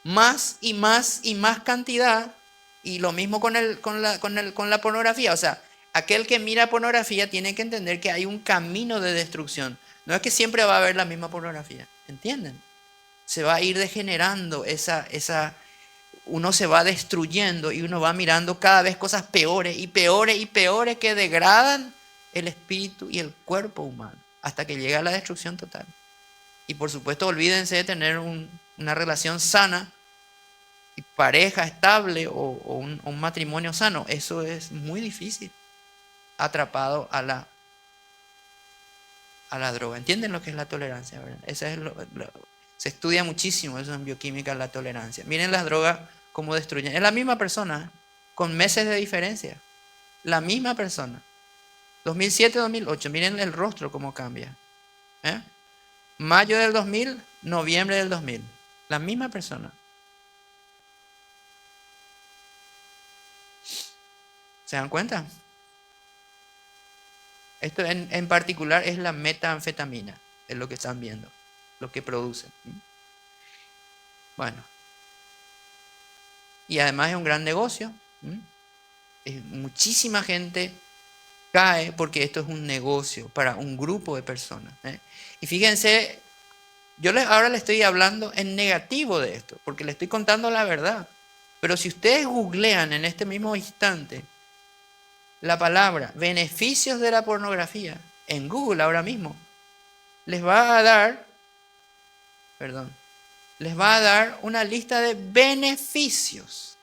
más y más y más cantidad, y lo mismo con la pornografía. O sea, aquel que mira pornografía tiene que entender que hay un camino de destrucción. No es que siempre va a haber la misma pornografía, ¿entienden? Se va a ir degenerando uno se va destruyendo y uno va mirando cada vez cosas peores y peores y peores que degradan el espíritu y el cuerpo humano, hasta que llega a la destrucción total. Y por supuesto, olvídense de tener una relación sana y pareja estable o un matrimonio sano. Eso es muy difícil, atrapado a la droga. ¿Entienden lo que es la tolerancia, verdad? Se estudia muchísimo eso en bioquímica, la tolerancia. Miren las drogas cómo destruyen. Es la misma persona, con meses de diferencia. La misma persona. 2007-2008, miren el rostro cómo cambia. Mayo del 2000, noviembre del 2000. La misma persona. ¿Se dan cuenta? Esto en particular es la metanfetamina, es lo que están viendo, lo que producen. Bueno, y además es un gran negocio. Muchísima gente cae porque esto es un negocio para un grupo de personas. Y fíjense, ahora le estoy hablando en negativo de esto, porque le estoy contando la verdad. Pero si ustedes googlean en este mismo instante la palabra beneficios de la pornografía en Google ahora mismo, les va a dar, perdón, les va a dar una lista de beneficios.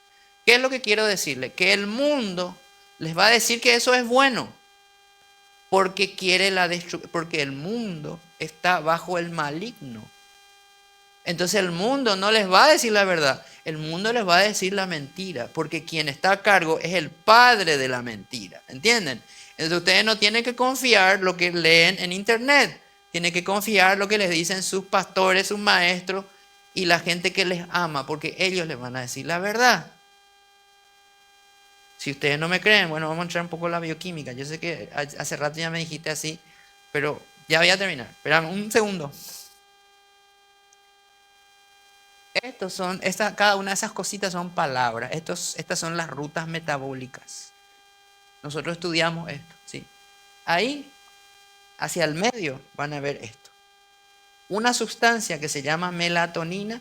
¿Qué es lo que quiero decirle? Que el mundo les va a decir que eso es bueno, porque quiere porque el mundo está bajo el maligno. Entonces el mundo no les va a decir la verdad, el mundo les va a decir la mentira, porque quien está a cargo es el padre de la mentira, ¿entienden? Entonces ustedes no tienen que confiar lo que leen en internet, tienen que confiar lo que les dicen sus pastores, sus maestros y la gente que les ama, porque ellos les van a decir la verdad. Si ustedes no me creen, bueno, vamos a entrar un poco en la bioquímica. Yo sé que hace rato ya me dijiste así, pero ya voy a terminar. Esperame un segundo. Cada una de esas cositas son palabras. Estas son las rutas metabólicas. Nosotros estudiamos esto, ¿sí? Ahí, hacia el medio, van a ver esto. Una sustancia que se llama melatonina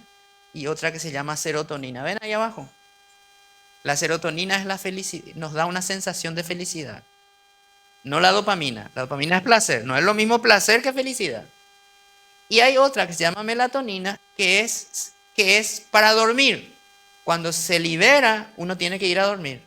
y otra que se llama serotonina. ¿Ven ahí abajo? La serotonina es la felicidad, nos da una sensación de felicidad. No la dopamina. La dopamina es placer. No es lo mismo placer que felicidad. Y hay otra que se llama melatonina, que es para dormir. Cuando se libera, uno tiene que ir a dormir.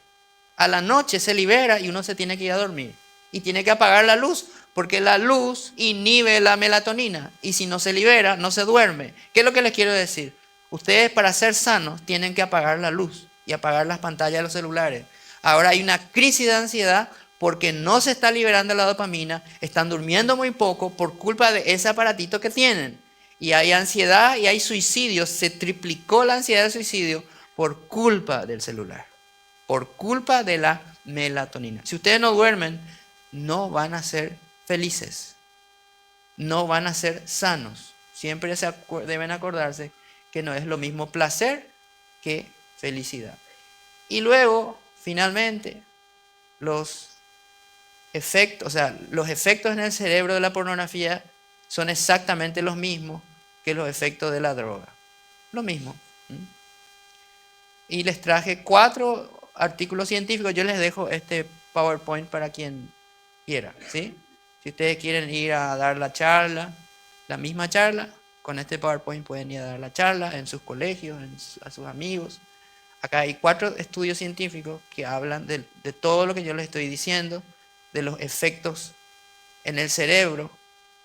A la noche se libera y uno se tiene que ir a dormir. Y tiene que apagar la luz, porque la luz inhibe la melatonina. Y si no se libera, no se duerme. ¿Qué es lo que les quiero decir? Ustedes, para ser sanos, tienen que apagar la luz y apagar las pantallas de los celulares. Ahora hay una crisis de ansiedad porque no se está liberando la dopamina, están durmiendo muy poco por culpa de ese aparatito que tienen. Y hay ansiedad y hay suicidio. Se triplicó la ansiedad del suicidio por culpa del celular, por culpa de la melatonina. Si ustedes no duermen, no van a ser felices, no van a ser sanos. Siempre deben acordarse que no es lo mismo placer que felicidad. Y luego, finalmente, los efectos en el cerebro de la pornografía son exactamente los mismos que los efectos de la droga. Lo mismo. Y les traje 4 artículos científicos. Yo les dejo este PowerPoint para quien quiera, ¿sí? Si ustedes quieren ir a dar la charla, la misma charla, con este PowerPoint pueden ir a dar la charla en sus colegios, a sus amigos. Acá hay 4 estudios científicos que hablan de todo lo que yo les estoy diciendo, de los efectos en el cerebro,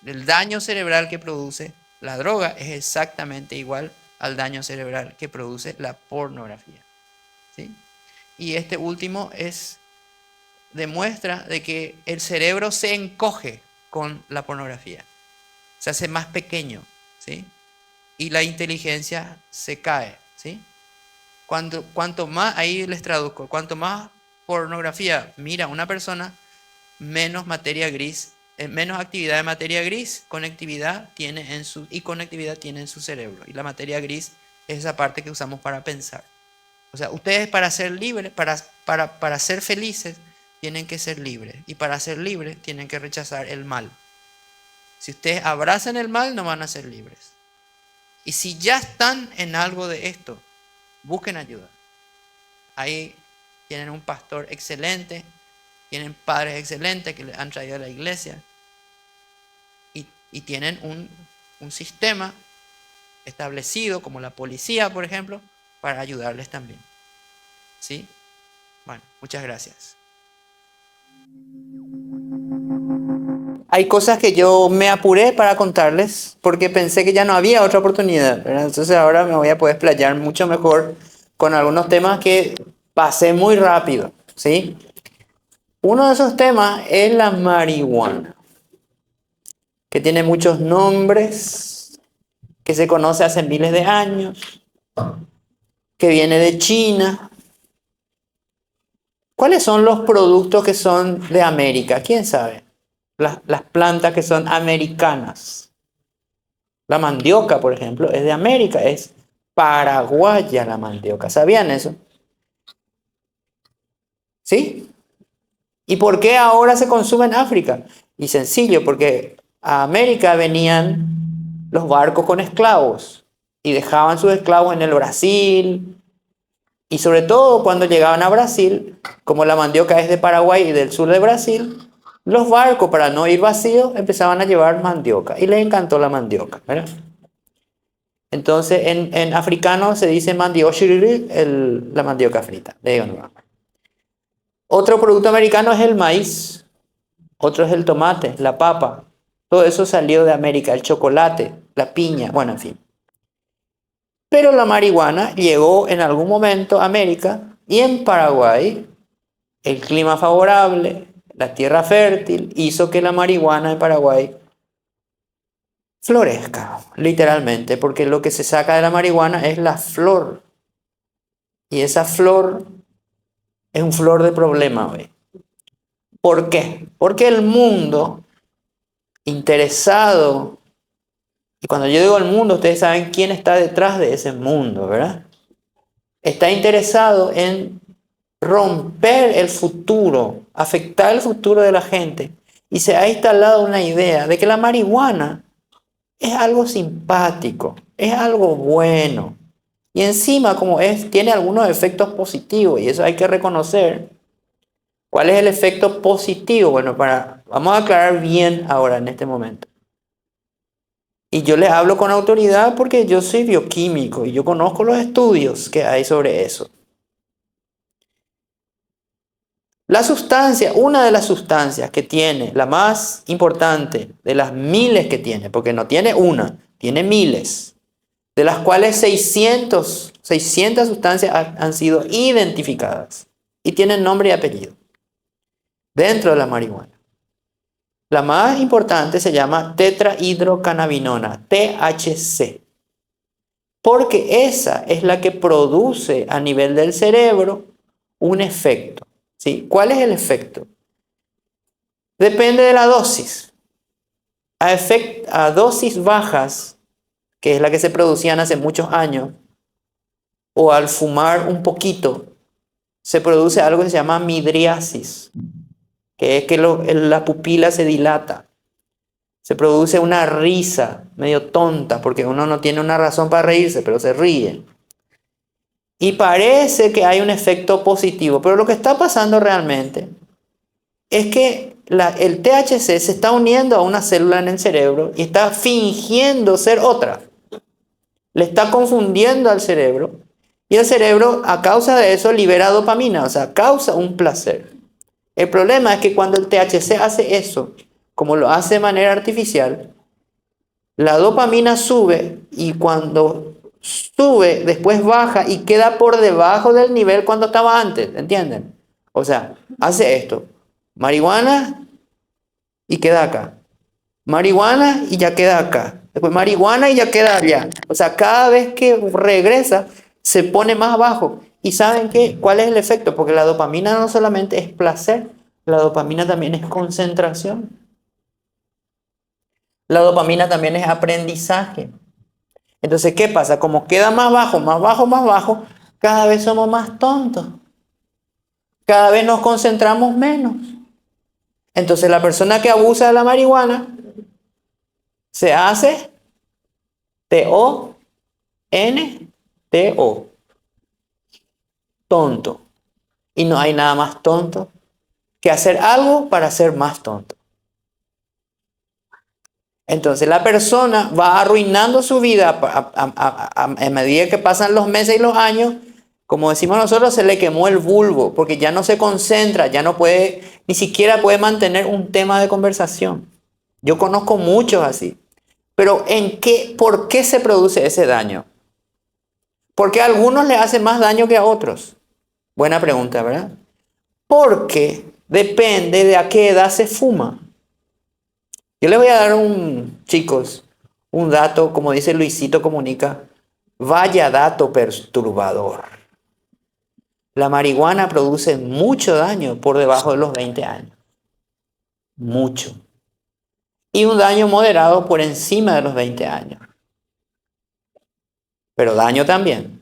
del daño cerebral que produce la droga, es exactamente igual al daño cerebral que produce la pornografía, ¿sí? Y este último demuestra de que el cerebro se encoge con la pornografía, se hace más pequeño, ¿sí? Y la inteligencia se cae, ¿sí? Cuanto más, ahí les traduzco, cuanto más pornografía mira una persona, menos materia gris, menos actividad de materia gris, conectividad tiene conectividad tiene en su cerebro. Y la materia gris es esa parte que usamos para pensar. O sea, ustedes, para ser libres, para ser felices, tienen que ser libres. Y para ser libres, tienen que rechazar el mal. Si ustedes abrazan el mal, no van a ser libres. Y si ya están en algo de esto, busquen ayuda. Ahí tienen un pastor excelente, tienen padres excelentes que les han traído a la iglesia y tienen un sistema establecido, como la policía, por ejemplo, para ayudarles también. ¿Sí? Bueno, muchas gracias. Hay cosas que yo me apuré para contarles porque pensé que ya no había otra oportunidad, ¿verdad? Entonces ahora me voy a poder explayar mucho mejor con algunos temas que pasé muy rápido, ¿sí? Uno de esos temas es la marihuana, que tiene muchos nombres, que se conoce hace miles de años, que viene de China, ¿Cuáles son los productos que son de América? ¿Quién sabe? Las plantas que son americanas. La mandioca, por ejemplo, es de América, es paraguaya la mandioca. ¿Sabían eso? ¿Sí? ¿Y por qué ahora se consume en África? Y sencillo, porque a América venían los barcos con esclavos y dejaban sus esclavos en el Brasil. Y sobre todo cuando llegaban a Brasil, como la mandioca es de Paraguay y del sur de Brasil, los barcos, para no ir vacíos, empezaban a llevar mandioca. Y les encantó la mandioca, ¿verdad? Entonces en africano se dice mandioshiriri, la mandioca frita. Le digo, no. Otro producto americano es el maíz, otro es el tomate, la papa. Todo eso salió de América, el chocolate, la piña, bueno, en fin. Pero la marihuana llegó en algún momento a América y en Paraguay el clima favorable, la tierra fértil, hizo que la marihuana en Paraguay florezca, literalmente, porque lo que se saca de la marihuana es la flor. Y esa flor es un flor de problema hoy. ¿Por qué? Porque el mundo interesado, y cuando yo digo el mundo, ustedes saben quién está detrás de ese mundo, ¿verdad? Está interesado en romper el futuro, afectar el futuro de la gente. Y se ha instalado una idea de que la marihuana es algo simpático, es algo bueno. Y encima, como es, tiene algunos efectos positivos, y eso hay que reconocer. ¿Cuál es el efecto positivo? Bueno, vamos a aclarar bien ahora en este momento. Y yo les hablo con autoridad porque yo soy bioquímico y yo conozco los estudios que hay sobre eso. La sustancia, una de las sustancias que tiene, la más importante de las miles que tiene, porque no tiene una, tiene miles, de las cuales 600 sustancias han sido identificadas y tienen nombre y apellido dentro de la marihuana. La más importante se llama tetrahidrocannabinona, THC, porque esa es la que produce a nivel del cerebro un efecto. ¿Sí? ¿Cuál es el efecto? Depende de la dosis. A dosis bajas, que es la que se producían hace muchos años, o al fumar un poquito, se produce algo que se llama midriasis, que es que la pupila se dilata. Se produce una risa medio tonta, porque uno no tiene una razón para reírse, pero se ríe. Y parece que hay un efecto positivo, pero lo que está pasando realmente es que el THC se está uniendo a una célula en el cerebro y está fingiendo ser otra. Le está confundiendo al cerebro y el cerebro a causa de eso libera dopamina, o sea, causa un placer. El problema es que cuando el THC hace eso, como lo hace de manera artificial, la dopamina sube y cuando sube, después baja y queda por debajo del nivel cuando estaba antes, ¿entienden? O sea, hace esto, marihuana y queda acá, marihuana y ya queda acá, después marihuana y ya queda allá. O sea, cada vez que regresa se pone más bajo. ¿Y saben qué? ¿Cuál es el efecto? Porque la dopamina no solamente es placer, la dopamina también es concentración. La dopamina también es aprendizaje. Entonces, ¿qué pasa? Como queda más bajo, más bajo, más bajo, cada vez somos más tontos. Cada vez nos concentramos menos. Entonces, la persona que abusa de la marihuana se hace T-O-N-T-O. Tonto. Y no hay nada más tonto que hacer algo para ser más tonto. Entonces la persona va arruinando su vida a medida que pasan los meses y los años. Como decimos nosotros, se le quemó el bulbo porque ya no se concentra, ya no puede, ni siquiera puede mantener un tema de conversación. Yo conozco muchos así. Pero ¿por qué se produce ese daño? Porque a algunos le hace más daño que a otros. Buena pregunta, ¿verdad? Porque depende de a qué edad se fuma. Yo les voy a dar chicos, un dato, como dice Luisito Comunica, vaya dato perturbador. La marihuana produce mucho daño por debajo de los 20 años. Mucho. Y un daño moderado por encima de los 20 años. Pero daño también.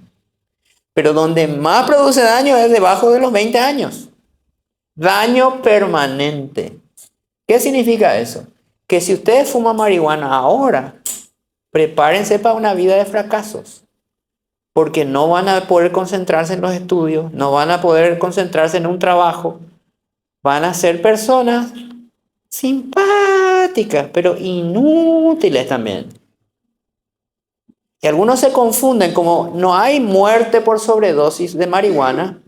Pero donde más produce daño es debajo de los 20 años. Daño permanente. ¿Qué significa eso? Que si ustedes fuman marihuana ahora, prepárense para una vida de fracasos. Porque no van a poder concentrarse en los estudios, no van a poder concentrarse en un trabajo. Van a ser personas simpáticas, pero inútiles también. Y algunos se confunden, como no hay muerte por sobredosis de marihuana,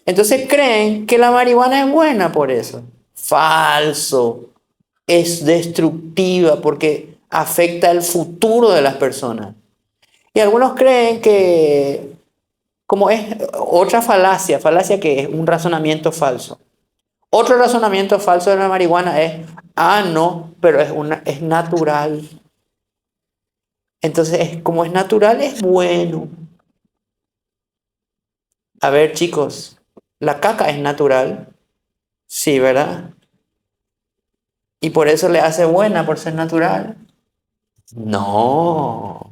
entonces creen que la marihuana es buena por eso. Falso. Es destructiva porque afecta el futuro de las personas. Y algunos creen que, como es otra falacia que es un razonamiento falso. Otro razonamiento falso de la marihuana es, no, pero es natural. Entonces, como es natural, es bueno. A ver, chicos, ¿la caca es natural? Sí, ¿verdad? ¿Y por eso le hace buena por ser natural? No.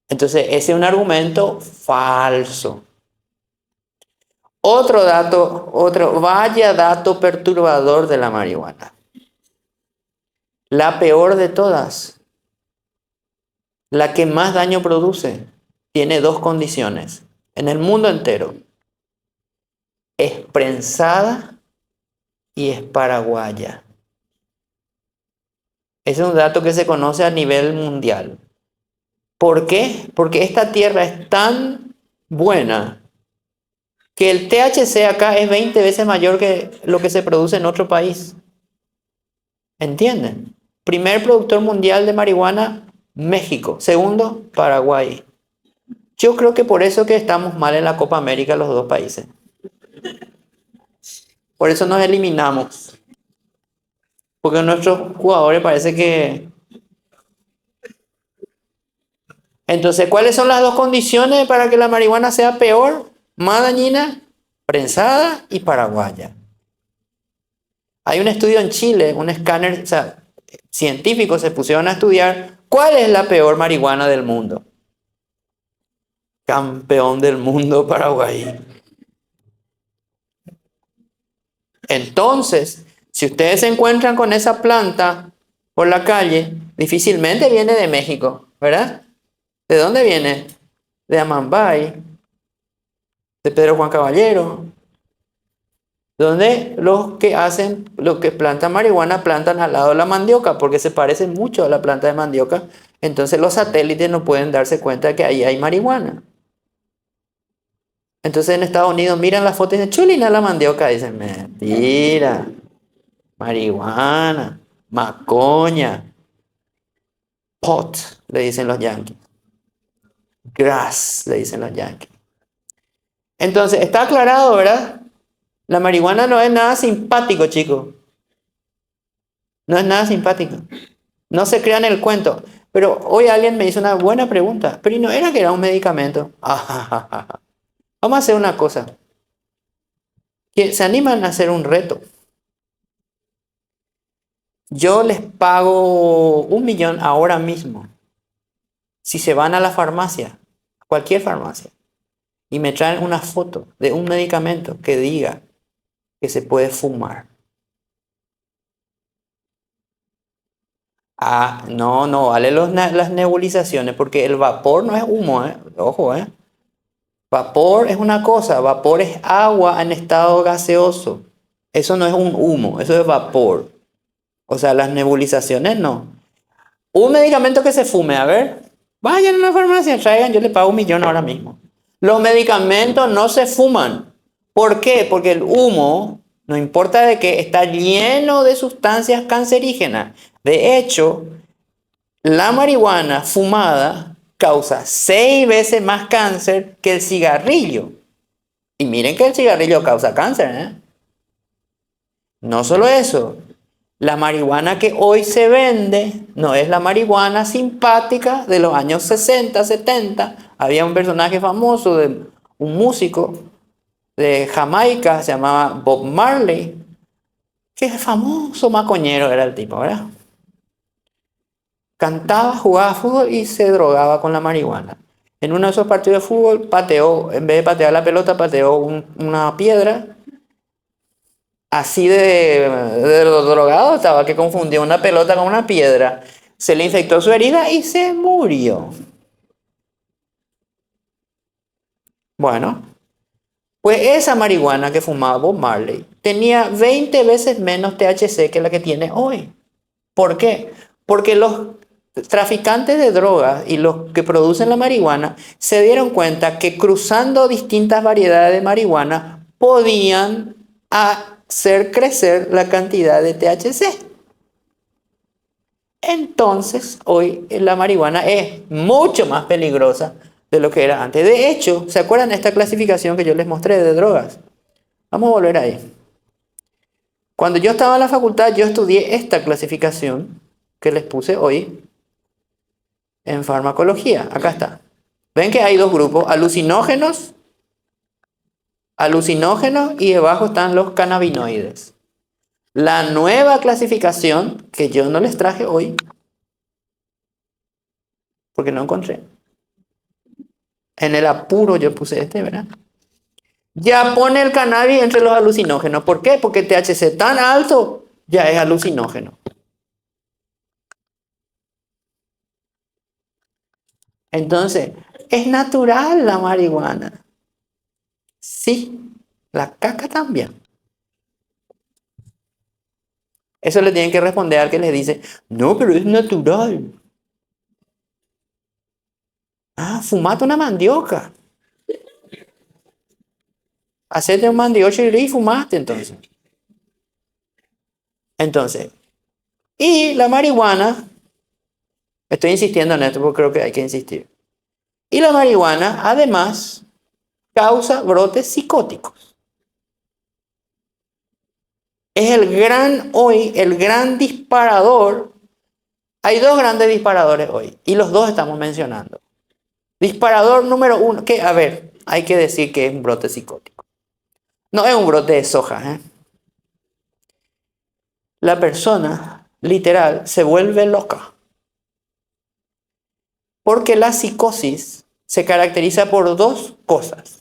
Entonces, ese es un argumento falso. Vaya dato perturbador de la marihuana. La peor de todas, la que más daño produce, tiene dos condiciones en el mundo entero. Es prensada y es paraguaya. Ese es un dato que se conoce a nivel mundial. ¿Por qué? Porque esta tierra es tan buena que el THC acá es 20 veces mayor que lo que se produce en otro país. ¿Entienden? Primer productor mundial de marihuana, México. Segundo, Paraguay. Yo creo que por eso que estamos mal en la Copa América los dos países. Por eso nos eliminamos. Porque nuestros jugadores parece que... Entonces, ¿cuáles son las dos condiciones para que la marihuana sea peor, más dañina? Prensada y paraguaya. Hay un estudio en Chile, un escáner, o sea, científicos se pusieron a estudiar cuál es la peor marihuana del mundo. Campeón del mundo, Paraguay. Entonces, si ustedes se encuentran con esa planta por la calle, difícilmente viene de México, ¿verdad? ¿De dónde viene? De Amambay, de Pedro Juan Caballero, donde los que plantan marihuana plantan al lado de la mandioca, porque se parece mucho a la planta de mandioca. Entonces los satélites no pueden darse cuenta de que ahí hay marihuana. Entonces en Estados Unidos miran la foto y dicen, chulina la mandioca. Dicen, mentira, marihuana, macoña, pot, le dicen los yanquis. Grass, le dicen los yanquis. Entonces, está aclarado, ¿verdad? La marihuana no es nada simpático, chicos. No es nada simpático. No se crean el cuento. Pero hoy alguien me hizo una buena pregunta. Pero ¿no era que era un medicamento? Vamos a hacer una cosa. Que se animan a hacer un reto. Yo les pago 1 millón ahora mismo. Si se van a la farmacia, cualquier farmacia, y me traen una foto de un medicamento que diga que se puede fumar. No vale las nebulizaciones, porque el vapor no es humo, ojo, Vapor es una cosa, vapor es agua en estado gaseoso. Eso no es un humo, eso es vapor. O sea, las nebulizaciones no. Un medicamento que se fume, a ver, vayan a la farmacia, traigan, yo le pago 1 millón ahora mismo. Los medicamentos no se fuman. ¿Por qué? Porque el humo, no importa de qué, está lleno de sustancias cancerígenas. De hecho, la marihuana fumada causa 6 veces más cáncer que el cigarrillo. Y miren que el cigarrillo causa cáncer, No solo eso, la marihuana que hoy se vende no es la marihuana simpática de los años 60, 70. Había un personaje famoso de un músico de Jamaica, se llamaba Bob Marley, que es famoso macoñero era el tipo, ¿verdad? Cantaba, jugaba fútbol y se drogaba con la marihuana. En uno de esos partidos de fútbol pateó, en vez de patear la pelota, pateó una piedra. Así de drogado estaba que confundió una pelota con una piedra. Se le infectó su herida y se murió. Bueno, pues esa marihuana que fumaba Bob Marley tenía 20 veces menos THC que la que tiene hoy. ¿Por qué? Porque los traficantes de drogas y los que producen la marihuana se dieron cuenta que cruzando distintas variedades de marihuana podían hacer crecer la cantidad de THC. Entonces, hoy la marihuana es mucho más peligrosa de lo que era antes. De hecho, ¿se acuerdan de esta clasificación que yo les mostré de drogas? Vamos a volver ahí. Cuando yo estaba en la facultad, yo estudié esta clasificación que les puse hoy en farmacología. Acá está. Ven que hay dos grupos, alucinógenos y debajo están los cannabinoides. La nueva clasificación, que yo no les traje hoy, porque no encontré. En el apuro yo puse este, ¿verdad? Ya pone el cannabis entre los alucinógenos. ¿Por qué? Porque el THC tan alto ya es alucinógeno. Entonces, ¿es natural la marihuana? Sí, la caca también. Eso le tienen que responder al que les dice, no, pero es natural. Ah, fumate una mandioca. Hacete un mandioca y fumaste entonces. Entonces, y la marihuana, estoy insistiendo en esto porque creo que hay que insistir. Y la marihuana, además, causa brotes psicóticos. Es el gran disparador. Hay dos grandes disparadores hoy y los dos estamos mencionando. Disparador número uno, que a ver, hay que decir que es un brote psicótico. No es un brote de soja, ¿eh? La persona, literal, se vuelve loca. Porque la psicosis se caracteriza por dos cosas.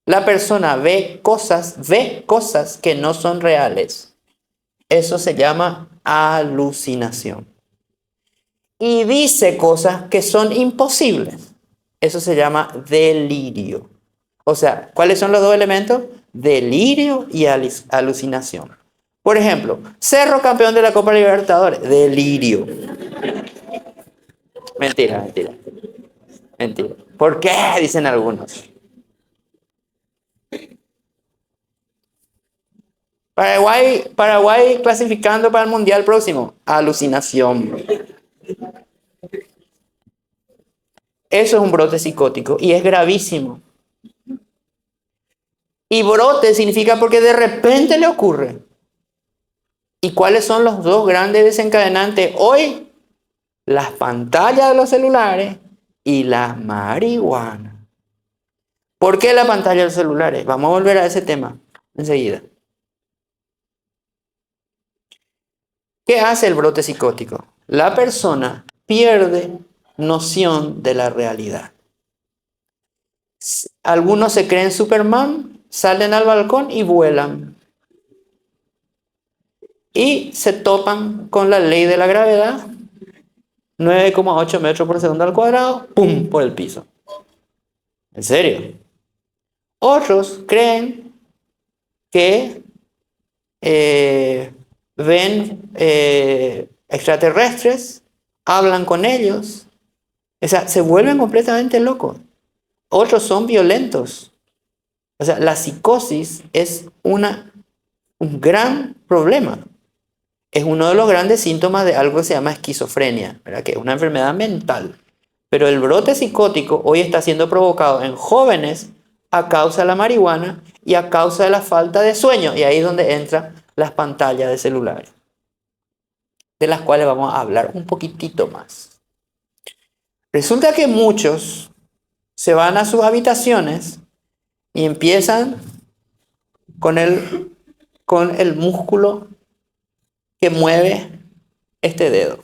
La persona ve cosas que no son reales. Eso se llama alucinación. Y dice cosas que son imposibles. Eso se llama delirio. O sea, ¿cuáles son los dos elementos? Delirio y alucinación. Por ejemplo, Cerro campeón de la Copa Libertadores. Delirio. Mentira. ¿Por qué? Dicen algunos. Paraguay clasificando para el Mundial próximo. Alucinación. Eso es un brote psicótico y es gravísimo. Y brote significa porque de repente le ocurre. ¿Y cuáles son los dos grandes desencadenantes hoy? Las pantallas de los celulares y la marihuana. ¿Por qué la pantalla de los celulares? Vamos a volver a ese tema enseguida. ¿Qué hace el brote psicótico? La persona pierde noción de la realidad. Algunos se creen Superman, salen al balcón y vuelan. Y se topan con la ley de la gravedad, 9,8 metros por segundo al cuadrado, ¡pum!, por el piso. ¿En serio? Otros creen que ven extraterrestres, hablan con ellos, o sea, se vuelven completamente locos. Otros son violentos. O sea, la psicosis es un gran problema. Es uno de los grandes síntomas de algo que se llama esquizofrenia, ¿verdad? Que es una enfermedad mental. Pero el brote psicótico hoy está siendo provocado en jóvenes a causa de la marihuana y a causa de la falta de sueño. Y ahí es donde entran las pantallas de celulares, de las cuales vamos a hablar un poquitito más. Resulta que muchos se van a sus habitaciones Y empiezan con el músculo que mueve este dedo.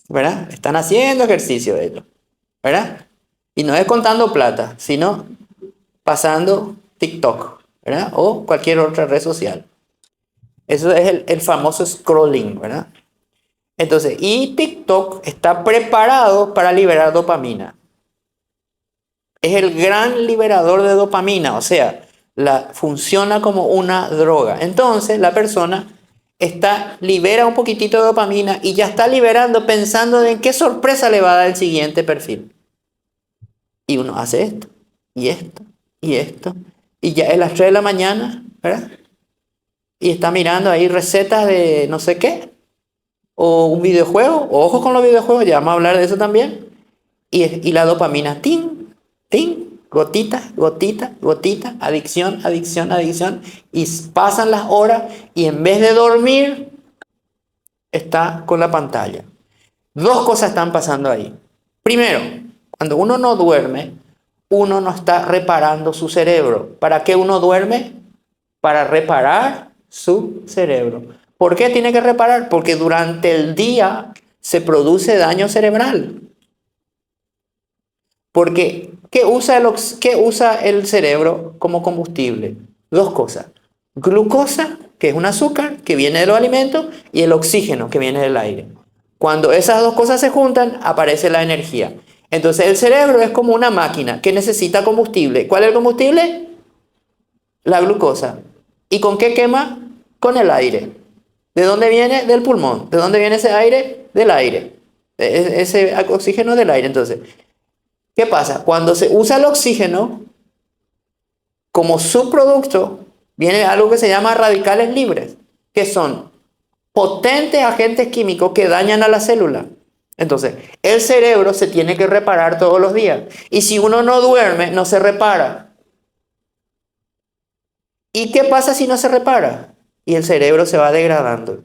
¿Verdad? Están haciendo ejercicio ellos, ¿verdad? Y no es contando plata, sino pasando TikTok, ¿verdad? O cualquier otra red social. Eso es el famoso scrolling, ¿verdad? Entonces, y TikTok está preparado para liberar dopamina. Es el gran liberador de dopamina, o sea, funciona como una droga. Entonces, la persona libera un poquitito de dopamina y ya está liberando pensando en qué sorpresa le va a dar el siguiente perfil. Y uno hace esto, y esto, y esto, y ya es las 3 de la mañana, ¿verdad? Y está mirando ahí recetas de no sé qué, o un videojuego, ojo con los videojuegos, ya vamos a hablar de eso también. Y la dopamina, tin, tin, gotita, gotita, gotita, adicción, adicción, adicción. Y pasan las horas y en vez de dormir, está con la pantalla. Dos cosas están pasando ahí. Primero, cuando uno no duerme, uno no está reparando su cerebro. ¿Para qué uno duerme? Para reparar su cerebro. ¿Por qué tiene que reparar? Porque durante el día se produce daño cerebral. Porque, ¿qué usa el cerebro como combustible? Dos cosas. Glucosa, que es un azúcar que viene de los alimentos, y el oxígeno, que viene del aire. Cuando esas dos cosas se juntan, aparece la energía. Entonces el cerebro es como una máquina que necesita combustible. ¿Cuál es el combustible? La glucosa. ¿Y con qué quema? Con el aire. ¿De dónde viene? Del pulmón. ¿De dónde viene ese aire? Del aire. Ese oxígeno del aire. Entonces, ¿qué pasa? Cuando se usa el oxígeno, como subproducto, viene algo que se llama radicales libres, que son potentes agentes químicos que dañan a la célula. Entonces, el cerebro se tiene que reparar todos los días. Y si uno no duerme, no se repara. ¿Y qué pasa si no se repara? Y el cerebro se va degradando.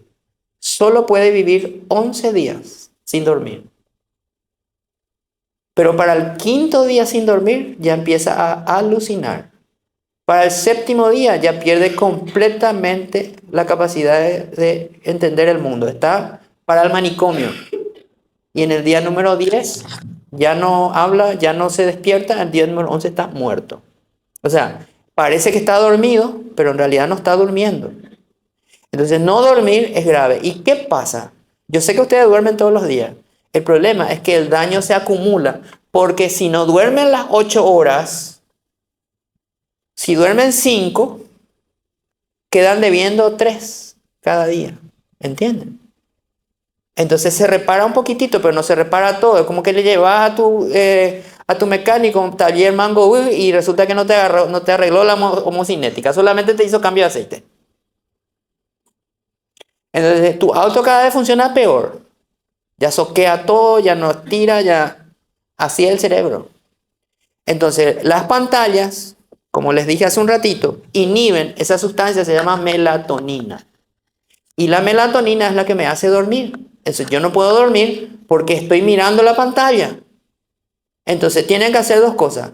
Solo puede vivir 11 días sin dormir. Pero para el quinto día sin dormir ya empieza a alucinar. Para el séptimo día ya pierde completamente la capacidad de entender el mundo. Está para el manicomio. Y en el día número 10 ya no habla, ya no se despierta. El día número 11 está muerto. O sea, parece que está dormido, pero en realidad no está durmiendo. Entonces, no dormir es grave. ¿Y qué pasa? Yo sé que ustedes duermen todos los días. El problema es que el daño se acumula, porque si no duermen las 8 horas, si duermen 5, quedan debiendo 3 cada día. ¿Entienden? Entonces se repara un poquitito, pero no se repara todo. Es como que le llevas a tu mecánico un taller Mango y resulta que no te arregló la homocinética, solamente te hizo cambio de aceite. Entonces tu auto cada vez funciona peor. Ya soquea todo, ya no tira, ya... Así es el cerebro. Entonces las pantallas, como les dije hace un ratito, inhiben esa sustancia, se llama melatonina. Y la melatonina es la que me hace dormir. Entonces yo no puedo dormir porque estoy mirando la pantalla. Entonces tienen que hacer dos cosas.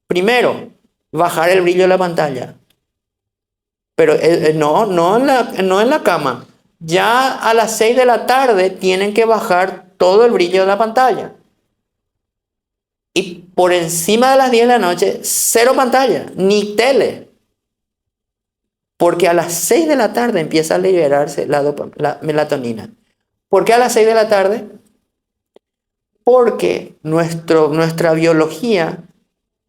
Primero, bajar el brillo de la pantalla. Pero no en la cama. Ya a las 6 de la tarde tienen que bajar todo el brillo de la pantalla. Y por encima de las 10 de la noche, cero pantalla, ni tele. Porque a las 6 de la tarde empieza a liberarse la melatonina. ¿Por qué a las 6 de la tarde? Porque nuestra biología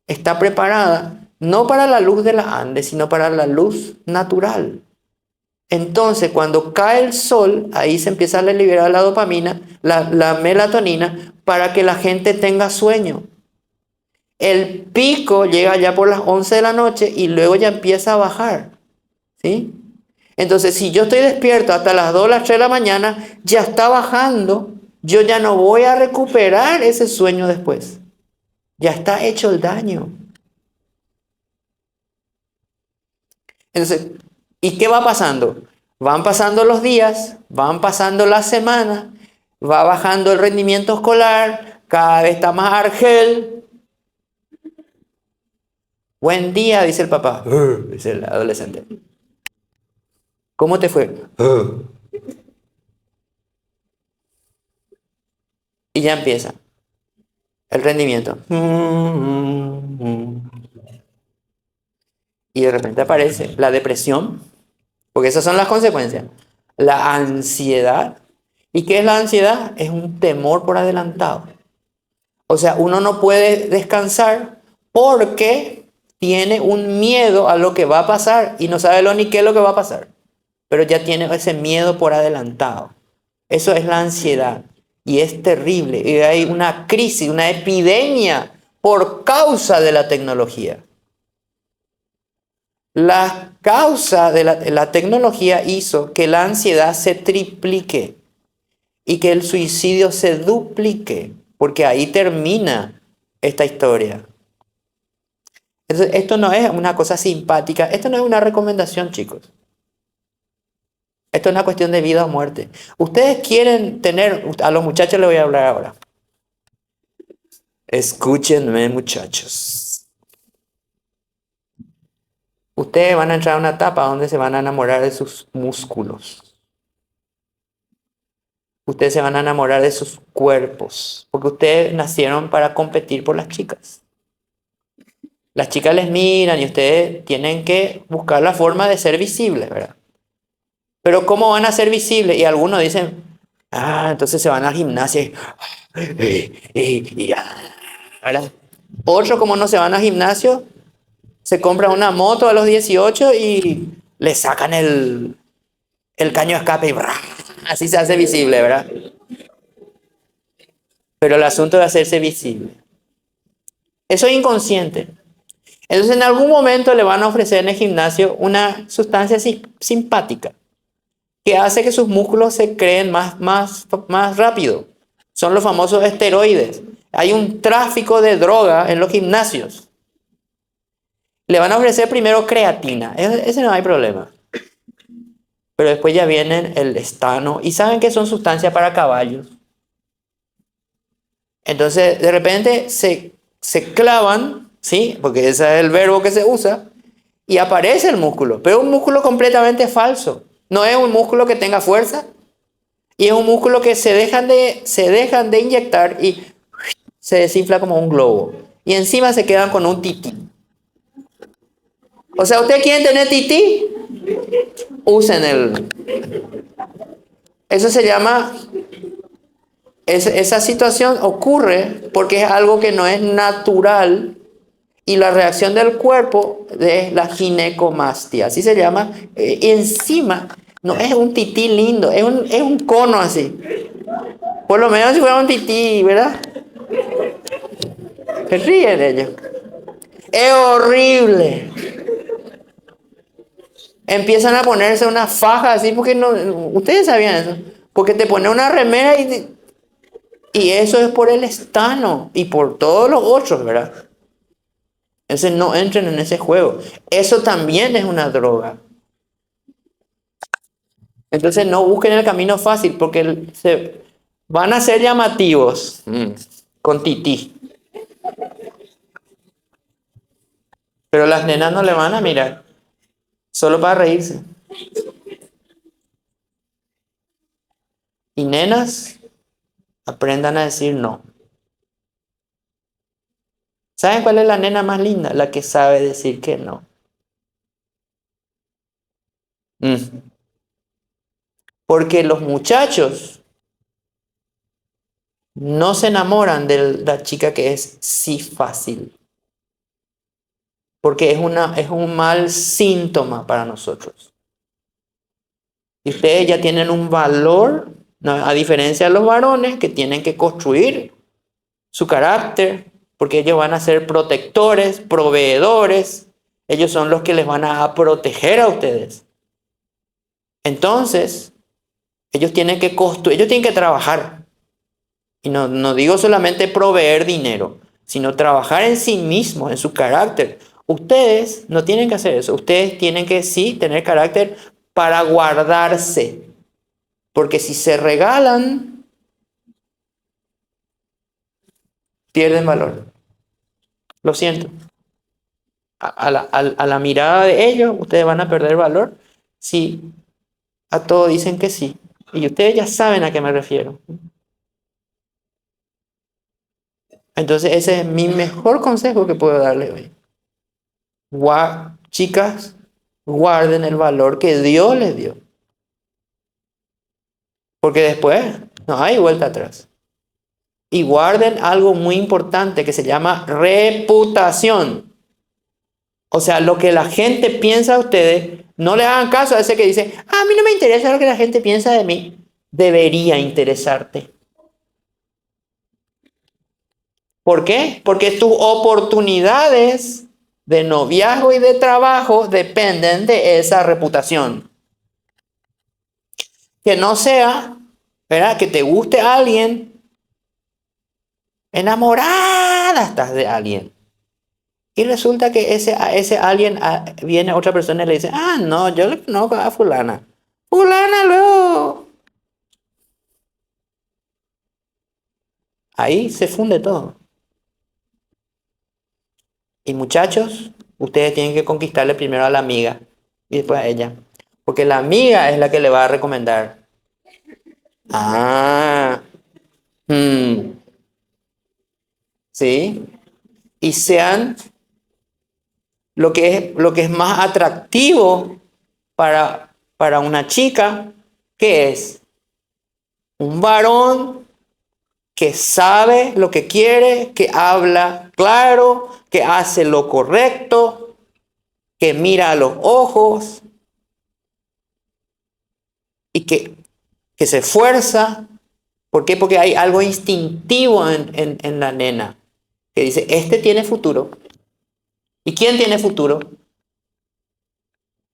está preparada no para la luz de la Andes, sino para la luz natural. Entonces, cuando cae el sol, ahí se empieza a liberar la dopamina, la melatonina, para que la gente tenga sueño. El pico llega ya por las 11 de la noche y luego ya empieza a bajar. ¿Sí? Entonces, si yo estoy despierto hasta las 2, las 3 de la mañana, ya está bajando. Yo ya no voy a recuperar ese sueño después. Ya está hecho el daño. Entonces, ¿y qué va pasando? Van pasando los días, van pasando las semanas, va bajando el rendimiento escolar, cada vez está más argel. Buen día, dice el papá. Dice el adolescente. ¿Cómo te fue? Y ya empieza el rendimiento. Y de repente aparece la depresión, porque esas son las consecuencias. La ansiedad. ¿Y qué es la ansiedad? Es un temor por adelantado. O sea, uno no puede descansar porque tiene un miedo a lo que va a pasar y no sabe ni qué es lo que va a pasar. Pero ya tiene ese miedo por adelantado. Eso es la ansiedad. Y es terrible. Y hay una crisis, una epidemia por causa de la tecnología. La causa de la tecnología hizo que la ansiedad se triplique y que el suicidio se duplique, porque ahí termina esta historia. Entonces, esto no es una cosa simpática, esto no es una recomendación, chicos. Esto es una cuestión de vida o muerte. Ustedes quieren tener, a los muchachos les voy a hablar ahora. Escúchenme, muchachos. Ustedes van a entrar a una etapa donde se van a enamorar de sus músculos. Ustedes se van a enamorar de sus cuerpos, porque ustedes nacieron para competir por las chicas. Las chicas les miran y ustedes tienen que buscar la forma de ser visibles, ¿verdad? Pero ¿cómo van a ser visibles? Y algunos dicen, entonces se van al gimnasio. ¿Verdad? Otros, como no se van al gimnasio, se compran una moto a los 18 y le sacan el caño de escape y así se hace visible, ¿verdad? Pero el asunto es hacerse visible. Eso es inconsciente. Entonces en algún momento le van a ofrecer en el gimnasio una sustancia simpática que hace que sus músculos se creen más rápido. Son los famosos esteroides. Hay un tráfico de droga en los gimnasios. Le van a ofrecer primero creatina. Ese no hay problema. Pero después ya viene el estano. Y saben que son sustancias para caballos. Entonces de repente se clavan, ¿sí? Porque ese es el verbo que se usa. Y aparece el músculo. Pero un músculo completamente falso. No es un músculo que tenga fuerza. Y es un músculo que se dejan de inyectar y se desinfla como un globo. Y encima se quedan con un tití. O sea, ¿ustedes quieren tener tití? Usen Eso se llama... Esa situación ocurre porque es algo que no es natural y la reacción del cuerpo es la ginecomastia. Así se llama. Encima, no es un tití lindo, es un cono así. Por lo menos si fuera un tití, ¿verdad? Se ríen ellos. Es horrible. Empiezan a ponerse una faja así porque no... Ustedes sabían eso. Porque te ponen una remera y eso es por el estano y por todos los otros, ¿verdad? Entonces no entren en ese juego. Eso también es una droga. Entonces no busquen el camino fácil porque van a ser llamativos con tití. Pero las nenas no le van a mirar. Solo para reírse. Y nenas, aprendan a decir no. ¿Saben cuál es la nena más linda? La que sabe decir que no. Porque los muchachos no se enamoran de la chica que es sí fácil. Porque es un mal síntoma para nosotros. Y ustedes ya tienen un valor, ¿no? A diferencia de los varones que tienen que construir su carácter, porque ellos van a ser protectores, proveedores, ellos son los que les van a proteger a ustedes. Entonces, ellos tienen que construir, ellos tienen que trabajar. Y no digo solamente proveer dinero, sino trabajar en sí mismos, en su carácter. Ustedes no tienen que hacer eso, ustedes tienen que sí tener carácter para guardarse. Porque si se regalan, pierden valor. Lo siento. a la mirada de ellos, ustedes van a perder valor si a todos dicen que sí. Y ustedes ya saben a qué me refiero. Entonces ese es mi mejor consejo que puedo darle hoy. Chicas, guarden el valor que Dios les dio. Porque después no hay vuelta atrás. Y guarden algo muy importante que se llama reputación. O sea, lo que la gente piensa de ustedes, no le hagan caso a ese que dice, a mí no me interesa lo que la gente piensa de mí. Debería interesarte. ¿Por qué? Porque tus oportunidades de noviazgo y de trabajo dependen de esa reputación. Que no sea, ¿verdad? Que te guste alguien, enamorada estás de alguien. Y resulta que ese alguien viene otra persona y le dice, no, yo le conozco a fulana. Fulana luego. Ahí se funde todo. Y muchachos, ustedes tienen que conquistarle primero a la amiga y después a ella. Porque la amiga es la que le va a recomendar. Sí. Y sean lo que es más atractivo para una chica, que es un varón que sabe lo que quiere, que habla claro, que hace lo correcto, que mira a los ojos y que se esfuerza. ¿Por qué? Porque hay algo instintivo en la nena que dice, este tiene futuro. ¿Y quién tiene futuro?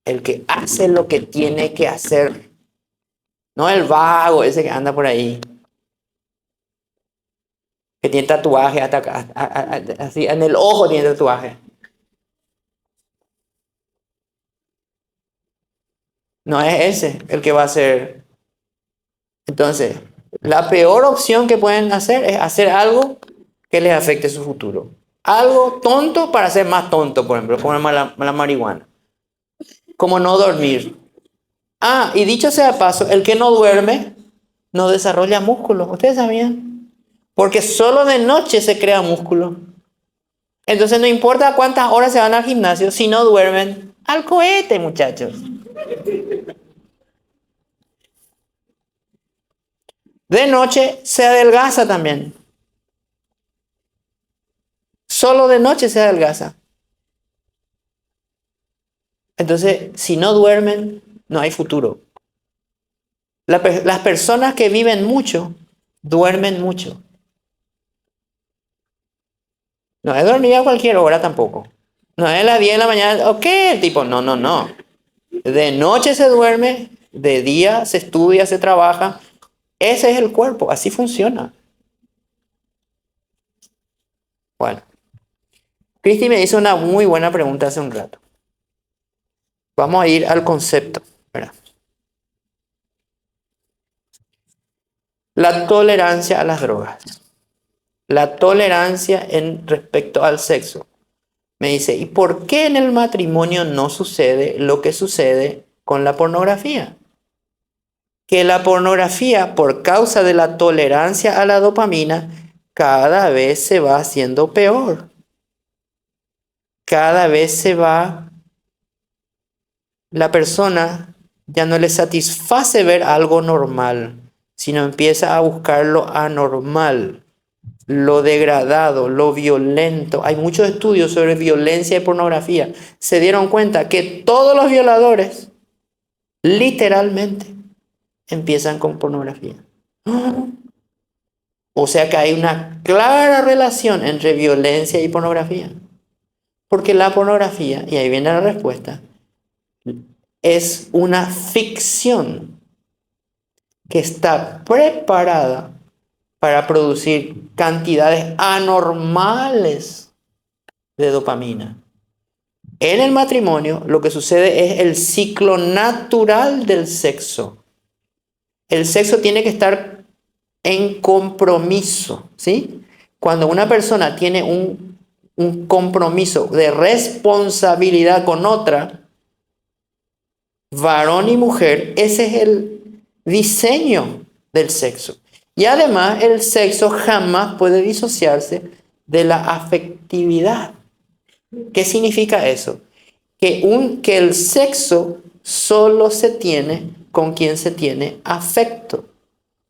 El que hace lo que tiene que hacer. No el vago ese que anda por ahí. Que tiene tatuaje hasta así, en el ojo tiene tatuaje. No es ese el que va a ser. Entonces, la peor opción que pueden hacer es hacer algo que les afecte su futuro. Algo tonto para ser más tonto, por ejemplo, poner la marihuana. Como no dormir. Y dicho sea de paso, el que no duerme no desarrolla músculo. ¿Ustedes sabían? Porque solo de noche se crea músculo. Entonces no importa cuántas horas se van al gimnasio, si no duermen, al cohete, muchachos. De noche se adelgaza también. Solo de noche se adelgaza. Entonces, si no duermen, no hay futuro. Las personas que viven mucho, duermen mucho. No es dormir a cualquier hora tampoco. No es a las 10 de la mañana, ok, tipo, no. De noche se duerme, de día se estudia, se trabaja. Ese es el cuerpo, así funciona. Bueno, Cristi me hizo una muy buena pregunta hace un rato. Vamos a ir al concepto, ¿verdad? La tolerancia a las drogas. La tolerancia en respecto al sexo. Me dice, ¿y por qué en el matrimonio no sucede lo que sucede con la pornografía? Que la pornografía, por causa de la tolerancia a la dopamina, cada vez se va haciendo peor. Cada vez la persona ya no le satisface ver algo normal, sino empieza a buscar lo anormal, lo degradado, lo violento. Hay muchos estudios sobre violencia y pornografía. Se dieron cuenta que todos los violadores, literalmente, empiezan con pornografía. O sea que hay una clara relación entre violencia y pornografía. Porque la pornografía, y ahí viene la respuesta, es una ficción que está preparada para producir cantidades anormales de dopamina. En el matrimonio lo que sucede es el ciclo natural del sexo. El sexo tiene que estar en compromiso, ¿sí? Cuando una persona tiene un compromiso de responsabilidad con otra, varón y mujer, ese es el diseño del sexo. Y además el sexo jamás puede disociarse de la afectividad. ¿Qué significa eso? Que el sexo solo se tiene con quien se tiene afecto.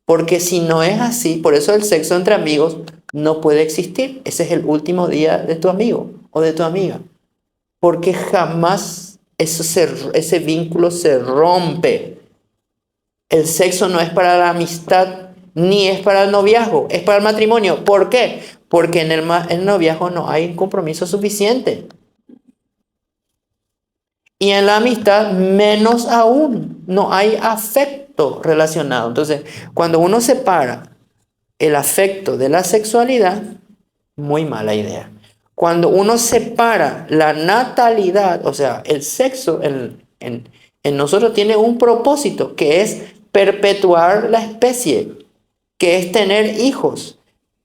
Porque si no es así, por eso el sexo entre amigos no puede existir. Ese es el último día de tu amigo o de tu amiga. Porque jamás ese vínculo se rompe. El sexo no es para la amistad ni es para el noviazgo, es para el matrimonio. ¿Por qué? Porque en el noviazgo no hay un compromiso suficiente. Y en la amistad menos aún, no hay afecto relacionado. Entonces, cuando uno separa el afecto de la sexualidad, muy mala idea. Cuando uno separa la natalidad, o sea, el sexo en nosotros tiene un propósito, que es perpetuar la especie, que es tener hijos.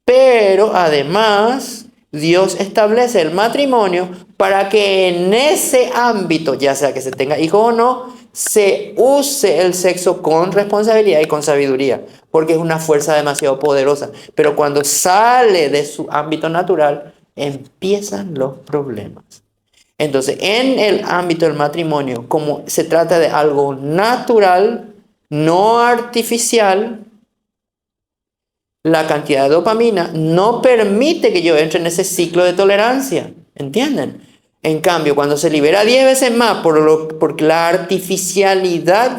Pero además, Dios establece el matrimonio para que en ese ámbito, ya sea que se tenga hijos o no, se use el sexo con responsabilidad y con sabiduría, porque es una fuerza demasiado poderosa. Pero cuando sale de su ámbito natural, empiezan los problemas. Entonces, en el ámbito del matrimonio, como se trata de algo natural, no artificial, la cantidad de dopamina no permite que yo entre en ese ciclo de tolerancia. ¿Entienden? En cambio, cuando se libera 10 veces más por la artificialidad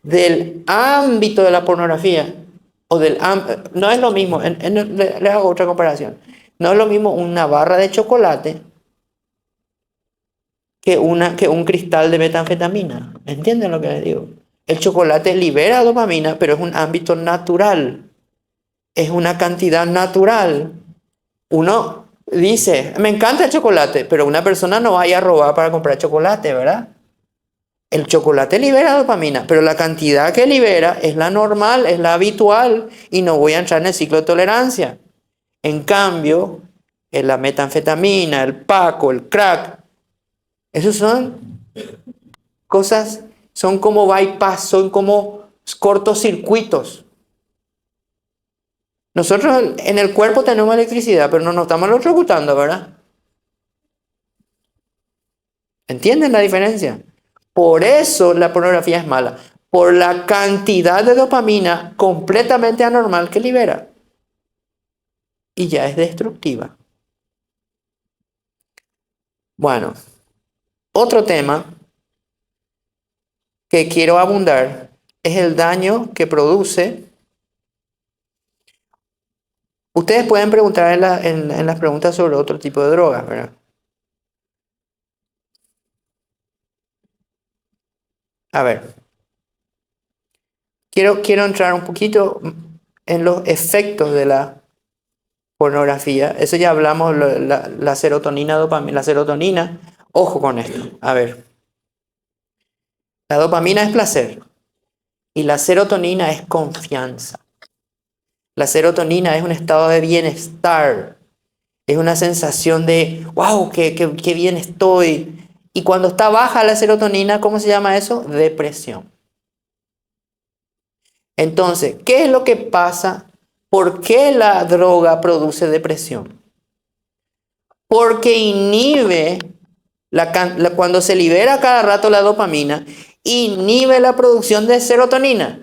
del ámbito de la pornografía, no es lo mismo, les hago otra comparación. No es lo mismo una barra de chocolate que un cristal de metanfetamina. ¿Entienden lo que les digo? El chocolate libera dopamina, pero es un ámbito natural. Es una cantidad natural. Uno dice, me encanta el chocolate, pero una persona no vaya a robar para comprar chocolate, ¿verdad? El chocolate libera dopamina, pero la cantidad que libera es la normal, es la habitual, y no voy a entrar en el ciclo de tolerancia. En cambio, la metanfetamina, el paco, el crack, esos son cosas, son como bypass, son como cortocircuitos. Nosotros en el cuerpo tenemos electricidad, pero no nos estamos electrocutando, ¿verdad? ¿Entienden la diferencia? Por eso la pornografía es mala, por la cantidad de dopamina completamente anormal que libera. Y ya es destructiva. Bueno, otro tema que quiero abundar es el daño que produce. Ustedes pueden preguntar en las preguntas sobre otro tipo de drogas, ¿verdad? A ver, quiero entrar un poquito en los efectos de la pornografía. Eso ya hablamos, la serotonina, dopamina. La serotonina, ojo con esto. A ver, la dopamina es placer y la serotonina es confianza. La serotonina es un estado de bienestar. Es una sensación de, wow, qué bien estoy. Y cuando está baja la serotonina, ¿cómo se llama eso? Depresión. Entonces, ¿qué es lo que pasa? ¿Por qué la droga produce depresión? Porque inhibe, cuando se libera cada rato la dopamina, inhibe la producción de serotonina.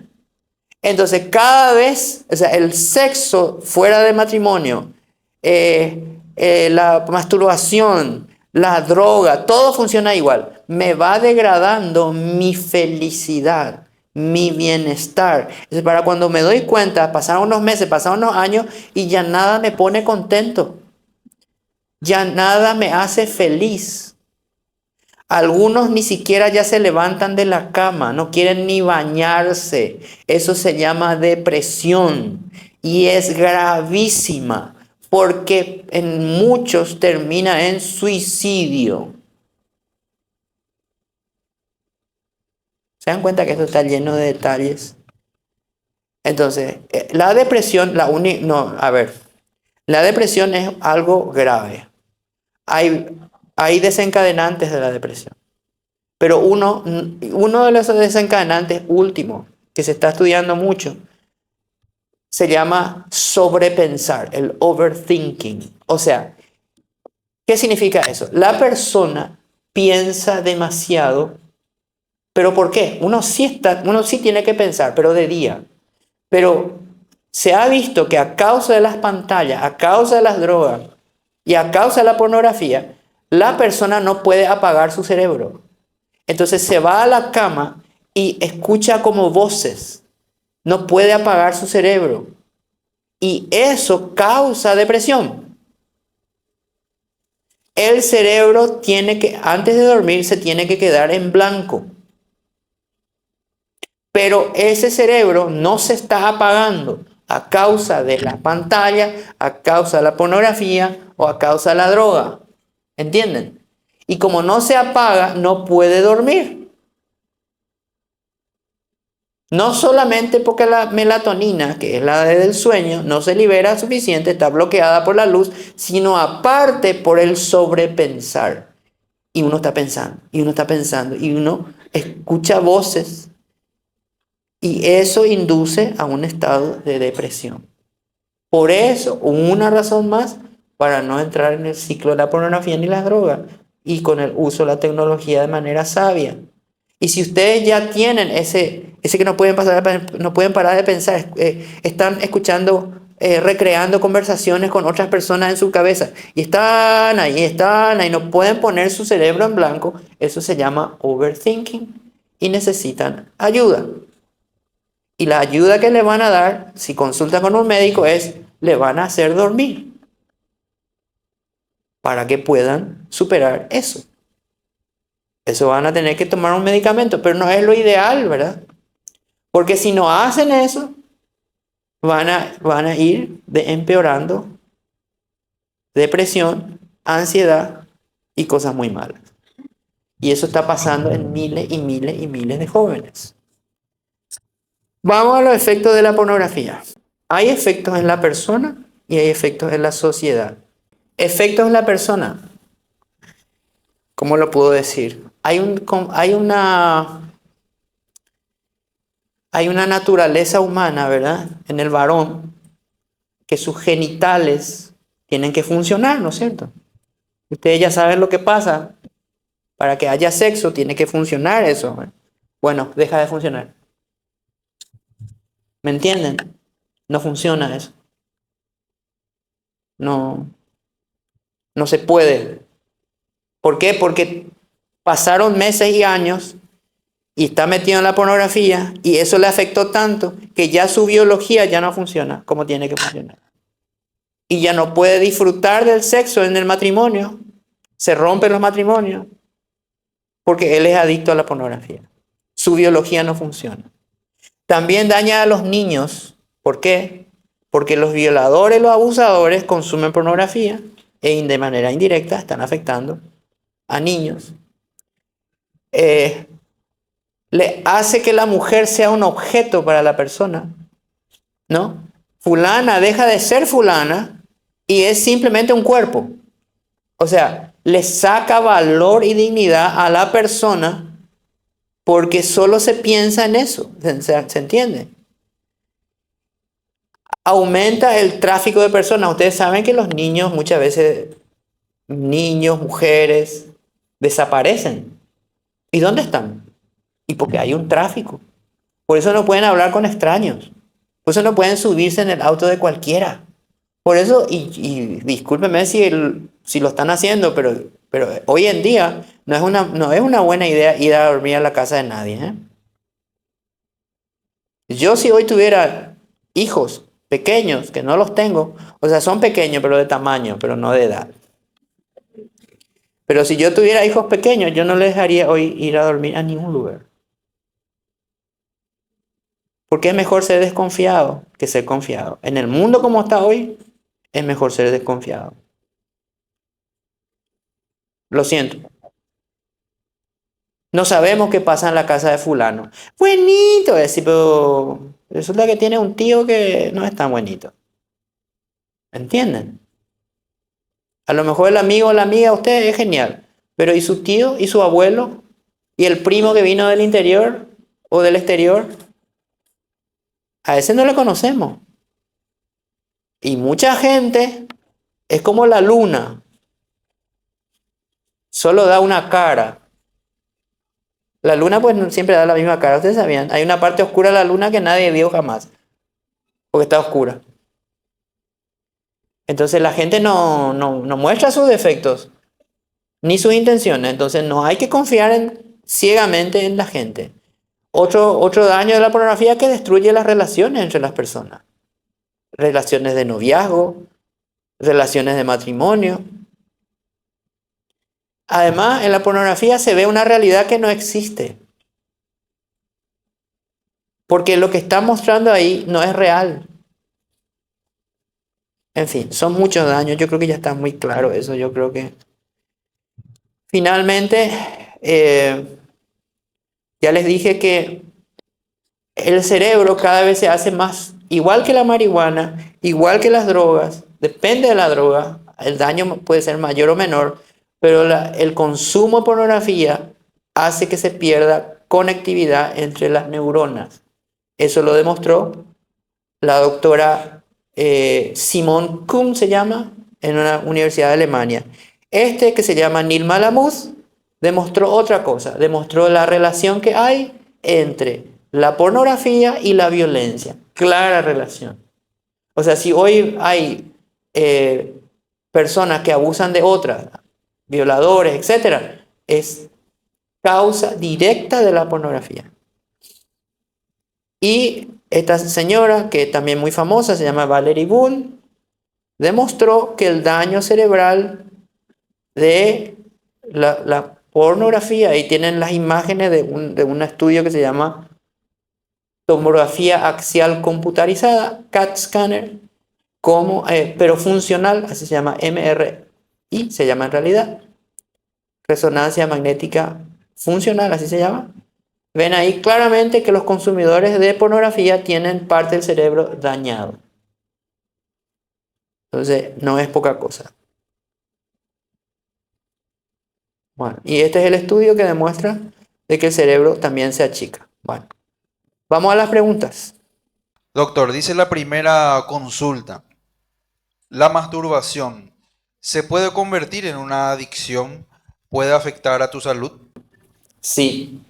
Entonces, cada vez, o sea, el sexo fuera de matrimonio, la masturbación, la droga, todo funciona igual. Me va degradando mi felicidad, mi bienestar. Entonces, para cuando me doy cuenta, pasaron unos meses, pasaron unos años y ya nada me pone contento. Ya nada me hace feliz. Algunos ni siquiera ya se levantan de la cama, no quieren ni bañarse. Eso se llama depresión y es gravísima porque en muchos termina en suicidio. ¿Se dan cuenta que esto está lleno de detalles? Entonces, la depresión, la depresión es algo grave. hay desencadenantes de la depresión. Pero uno de los desencadenantes últimos que se está estudiando mucho se llama sobrepensar, el overthinking. O sea, ¿qué significa eso? La persona piensa demasiado, pero ¿por qué? Uno sí tiene que pensar, pero de día. Pero se ha visto que a causa de las pantallas, a causa de las drogas y a causa de la pornografía, la persona no puede apagar su cerebro. Entonces se va a la cama y escucha como voces. No puede apagar su cerebro. Y eso causa depresión. El cerebro antes de dormir, se tiene que quedar en blanco. Pero ese cerebro no se está apagando a causa de la pantalla, a causa de la pornografía o a causa de la droga. ¿Entienden? Y como no se apaga, no puede dormir. No solamente porque la melatonina, que es la del sueño, no se libera suficiente, está bloqueada por la luz, sino aparte por el sobrepensar. Y uno está pensando, y uno está pensando, y uno escucha voces. Y eso induce a un estado de depresión. Por eso, una razón más para no entrar en el ciclo de la pornografía ni las drogas, y con el uso de la tecnología de manera sabia. Y si ustedes ya tienen ese que no pueden parar de pensar, están escuchando, recreando conversaciones con otras personas en su cabeza, y están ahí, no pueden poner su cerebro en blanco, eso se llama overthinking, y necesitan ayuda. Y la ayuda que le van a dar, si consultan con un médico, le van a hacer dormir para que puedan superar eso. Eso van a tener que tomar un medicamento, pero no es lo ideal, ¿verdad? Porque si no hacen eso, van a ir empeorando depresión, ansiedad y cosas muy malas. Y eso está pasando en miles y miles y miles de jóvenes. Vamos a los efectos de la pornografía. Hay efectos en la persona y hay efectos en la sociedad. Efectos en la persona. ¿Cómo lo puedo decir? Hay una naturaleza humana, ¿verdad? En el varón, que sus genitales tienen que funcionar, ¿no es cierto? Ustedes ya saben lo que pasa. Para que haya sexo tiene que funcionar eso. Bueno, deja de funcionar. ¿Me entienden? No funciona eso. No se puede. ¿Por qué? Porque pasaron meses y años y está metido en la pornografía y eso le afectó tanto que ya su biología ya no funciona como tiene que funcionar. Y ya no puede disfrutar del sexo en el matrimonio. Se rompen los matrimonios porque él es adicto a la pornografía. Su biología no funciona. También daña a los niños. ¿Por qué? Porque los violadores, los abusadores consumen pornografía e de manera indirecta están afectando a niños. Le hace que la mujer sea un objeto para la persona, ¿no? Fulana deja de ser fulana y es simplemente un cuerpo. O sea, le saca valor y dignidad a la persona porque solo se piensa en eso. ¿Se entiende? Aumenta el tráfico de personas. Ustedes saben que los niños muchas veces, mujeres, desaparecen. ¿Y dónde están? Y porque hay un tráfico. Por eso no pueden hablar con extraños. Por eso no pueden subirse en el auto de cualquiera. Por eso, y discúlpeme si lo están haciendo, pero hoy en día no es una buena idea ir a dormir a la casa de nadie, ¿eh? Yo si hoy tuviera hijos pequeños, que no los tengo, o sea, son pequeños, pero de tamaño, pero no de edad. Pero si yo tuviera hijos pequeños, yo no les dejaría hoy ir a dormir a ningún lugar. Porque es mejor ser desconfiado que ser confiado. En el mundo como está hoy, es mejor ser desconfiado. Lo siento. No sabemos qué pasa en la casa de fulano. Buenito, pero resulta que tiene un tío que no es tan buenito. ¿Entienden? A lo mejor el amigo o la amiga, usted es genial, pero ¿y su tío y su abuelo? ¿Y el primo que vino del interior o del exterior? A ese no le conocemos. Y mucha gente es como la luna, solo da una cara. La luna pues no siempre da la misma cara, ustedes sabían. Hay una parte oscura de la luna que nadie vio jamás, porque está oscura. Entonces la gente no muestra sus defectos, ni sus intenciones. Entonces no hay que confiar ciegamente en la gente. Otro daño de la pornografía es que destruye las relaciones entre las personas. Relaciones de noviazgo, relaciones de matrimonio. Además, en la pornografía se ve una realidad que no existe. Porque lo que está mostrando ahí no es real. En fin, son muchos daños. Yo creo que ya está muy claro eso. Yo creo que finalmente, ya les dije que el cerebro cada vez se hace más, igual que la marihuana, igual que las drogas, depende de la droga, el daño puede ser mayor o menor, pero el consumo de pornografía hace que se pierda conectividad entre las neuronas. Eso lo demostró la doctora Simone Kuhn, se llama, en una universidad de Alemania. Este, que se llama Neil Malamuth, demostró otra cosa, demostró la relación que hay entre la pornografía y la violencia. Clara relación. O sea, si hoy hay personas que abusan de otras, violadores, etcétera, es causa directa de la pornografía. Y esta señora, que también muy famosa, se llama Valerie Bull, demostró que el daño cerebral de la pornografía, ahí tienen las imágenes de un estudio que se llama tomografía axial computarizada, CAT scanner, pero funcional, así se llama, MRI, se llama en realidad, resonancia magnética funcional, así se llama. Ven ahí claramente que los consumidores de pornografía tienen parte del cerebro dañado. Entonces, no es poca cosa. Bueno, y este es el estudio que demuestra de que el cerebro también se achica. Bueno, vamos a las preguntas. Doctor, dice la primera consulta, ¿la masturbación se puede convertir en una adicción? ¿Puede afectar a tu salud? Sí,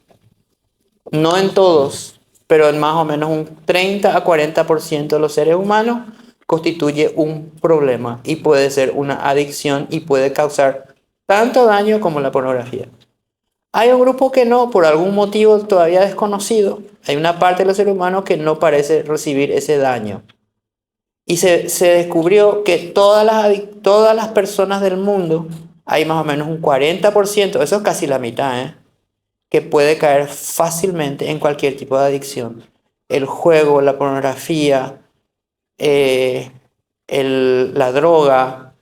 no en todos, pero en más o menos un 30 a 40% de los seres humanos constituye un problema y puede ser una adicción y puede causar tanto daño como la pornografía. Hay un grupo que no, por algún motivo todavía desconocido. Hay una parte de los seres humanos que no parece recibir ese daño. Y se descubrió que todas las personas del mundo, hay más o menos un 40%, eso es casi la mitad, que puede caer fácilmente en cualquier tipo de adicción. El juego, la pornografía, eh, la droga,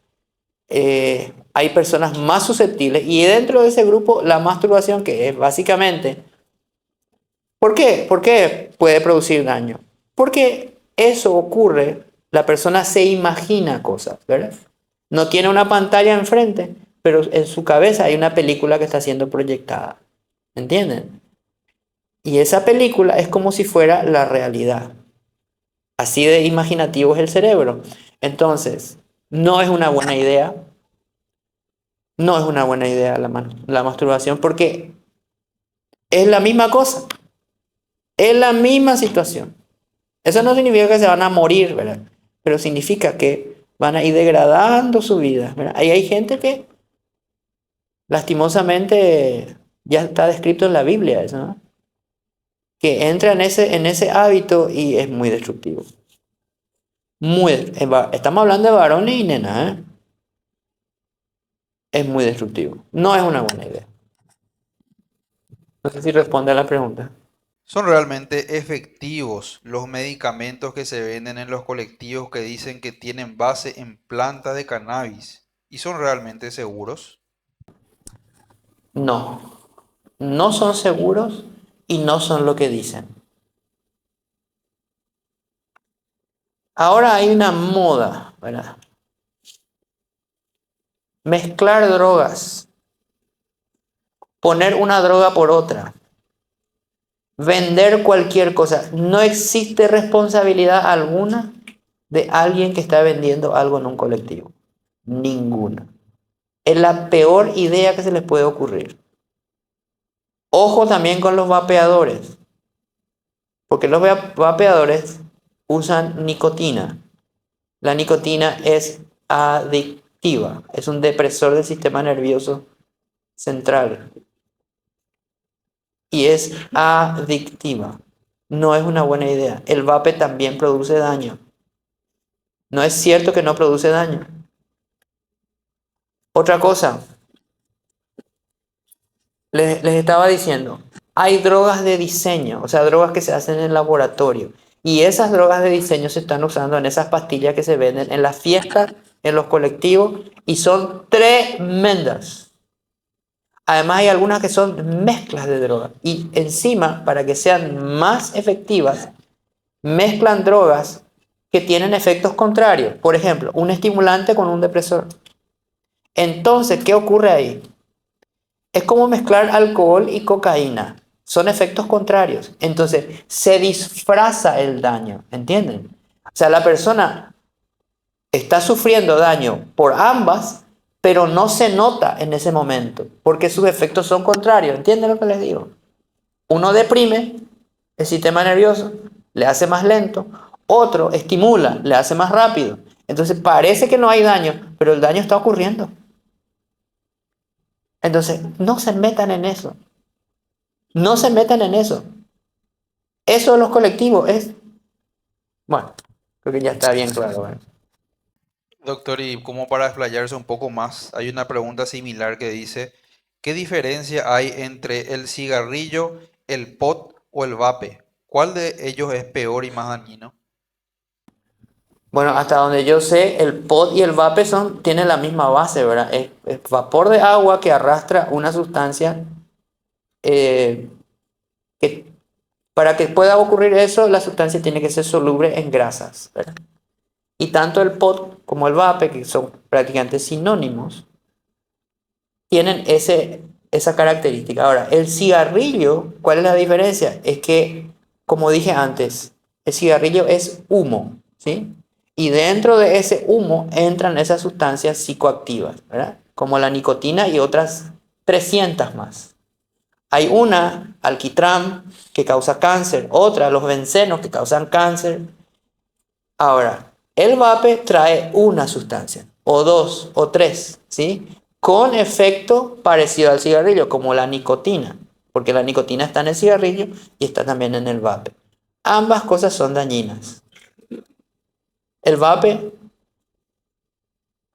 hay personas más susceptibles. Y dentro de ese grupo, la masturbación, que es básicamente... ¿Por qué? ¿Por qué puede producir daño? Porque eso ocurre, la persona se imagina cosas, ¿verdad? No tiene una pantalla enfrente, pero en su cabeza hay una película que está siendo proyectada. ¿Entienden? Y esa película es como si fuera la realidad. Así de imaginativo es el cerebro. Entonces, no es una buena idea. No es una buena idea la masturbación porque es la misma cosa. Es la misma situación. Eso no significa que se van a morir, ¿verdad? Pero significa que van a ir degradando su vida, ¿verdad? Ahí hay gente que lastimosamente ya está descrito en la Biblia eso, ¿no? Que entra en ese hábito y es muy destructivo. Estamos hablando de varones y nenas, ¿eh? Es muy destructivo. No es una buena idea. No sé si responde a la pregunta. ¿Son realmente efectivos los medicamentos que se venden en los colectivos que dicen que tienen base en plantas de cannabis? ¿Y son realmente seguros? No, no son seguros y no son lo que dicen. Ahora hay una moda, ¿verdad? mezclar drogas, poner una droga por otra, vender cualquier cosa. No existe responsabilidad alguna de alguien que está vendiendo algo en un colectivo. Ninguna. Es la peor idea que se les puede ocurrir. Ojo también con los vapeadores, porque los vapeadores usan nicotina. La nicotina es adictiva, es un depresor del sistema nervioso central y es adictiva. No es una buena idea. El vape también produce daño. No es cierto que no produce daño. Otra cosa, les estaba diciendo, hay drogas de diseño, o sea, drogas que se hacen en el laboratorio. Y esas drogas de diseño se están usando en esas pastillas que se venden en las fiestas, en los colectivos, y son tremendas. Además hay algunas que son mezclas de drogas. Y encima, para que sean más efectivas, mezclan drogas que tienen efectos contrarios. Por ejemplo, un estimulante con un depresor. Entonces, ¿qué ocurre ahí? Es como mezclar alcohol y cocaína. Son efectos contrarios. Entonces, se disfraza el daño. ¿Entienden? O sea, la persona está sufriendo daño por ambas, pero no se nota en ese momento, porque sus efectos son contrarios. ¿Entienden lo que les digo? Uno deprime el sistema nervioso, le hace más lento. Otro estimula, le hace más rápido. Entonces parece que no hay daño, pero el daño está ocurriendo. Entonces, no se metan en eso. No se metan en eso. Eso de los colectivos es... Bueno, creo que ya está bien claro. ¿Verdad? Doctor, y como para explayarse un poco más, hay una pregunta similar que dice, ¿qué diferencia hay entre el cigarrillo, el pot o el vape? ¿Cuál de ellos es peor y más dañino? Bueno, hasta donde yo sé, el pot y el vape tienen la misma base, ¿verdad? Es vapor de agua que arrastra una sustancia eh, que para que pueda ocurrir eso, la sustancia tiene que ser soluble en grasas, ¿verdad? Y tanto el pot como el vape, que son prácticamente sinónimos, tienen esa característica. Ahora, el cigarrillo, ¿cuál es la diferencia? Es que, como dije antes, el cigarrillo es humo, ¿sí? Y dentro de ese humo entran esas sustancias psicoactivas, ¿verdad? Como la nicotina y otras 300 más. Hay una, alquitrán, que causa cáncer, otra, los bencenos, que causan cáncer. Ahora, el vape trae una sustancia, o dos, o tres, ¿sí? Con efecto parecido al cigarrillo, como la nicotina, porque la nicotina está en el cigarrillo y está también en el vape. Ambas cosas son dañinas. El vape,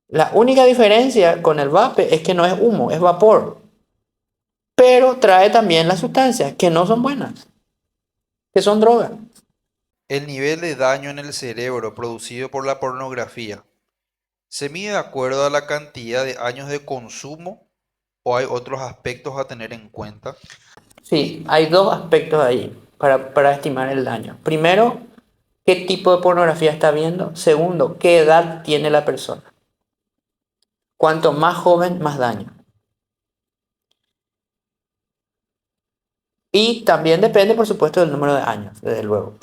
la única diferencia con el vape es que no es humo, es vapor, pero trae también las sustancias que no son buenas, que son drogas. El nivel de daño en el cerebro producido por la pornografía, ¿se mide de acuerdo a la cantidad de años de consumo o hay otros aspectos a tener en cuenta? Sí, hay dos aspectos ahí para estimar el daño. Primero, qué tipo de pornografía está viendo. Segundo, qué edad tiene la persona. Cuanto más joven, más daño. Y también depende, por supuesto, del número de años, desde luego.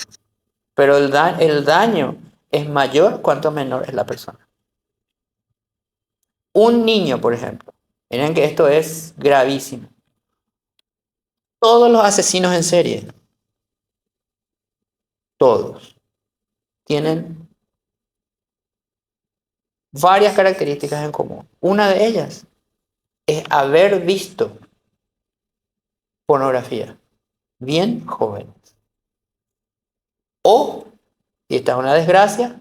Pero el daño es mayor cuanto menor es la persona. Un niño, por ejemplo. Miren que esto es gravísimo. Todos los asesinos en serie, todos, tienen varias características en común. Una de ellas es haber visto pornografía bien jóvenes. O, si esta es una desgracia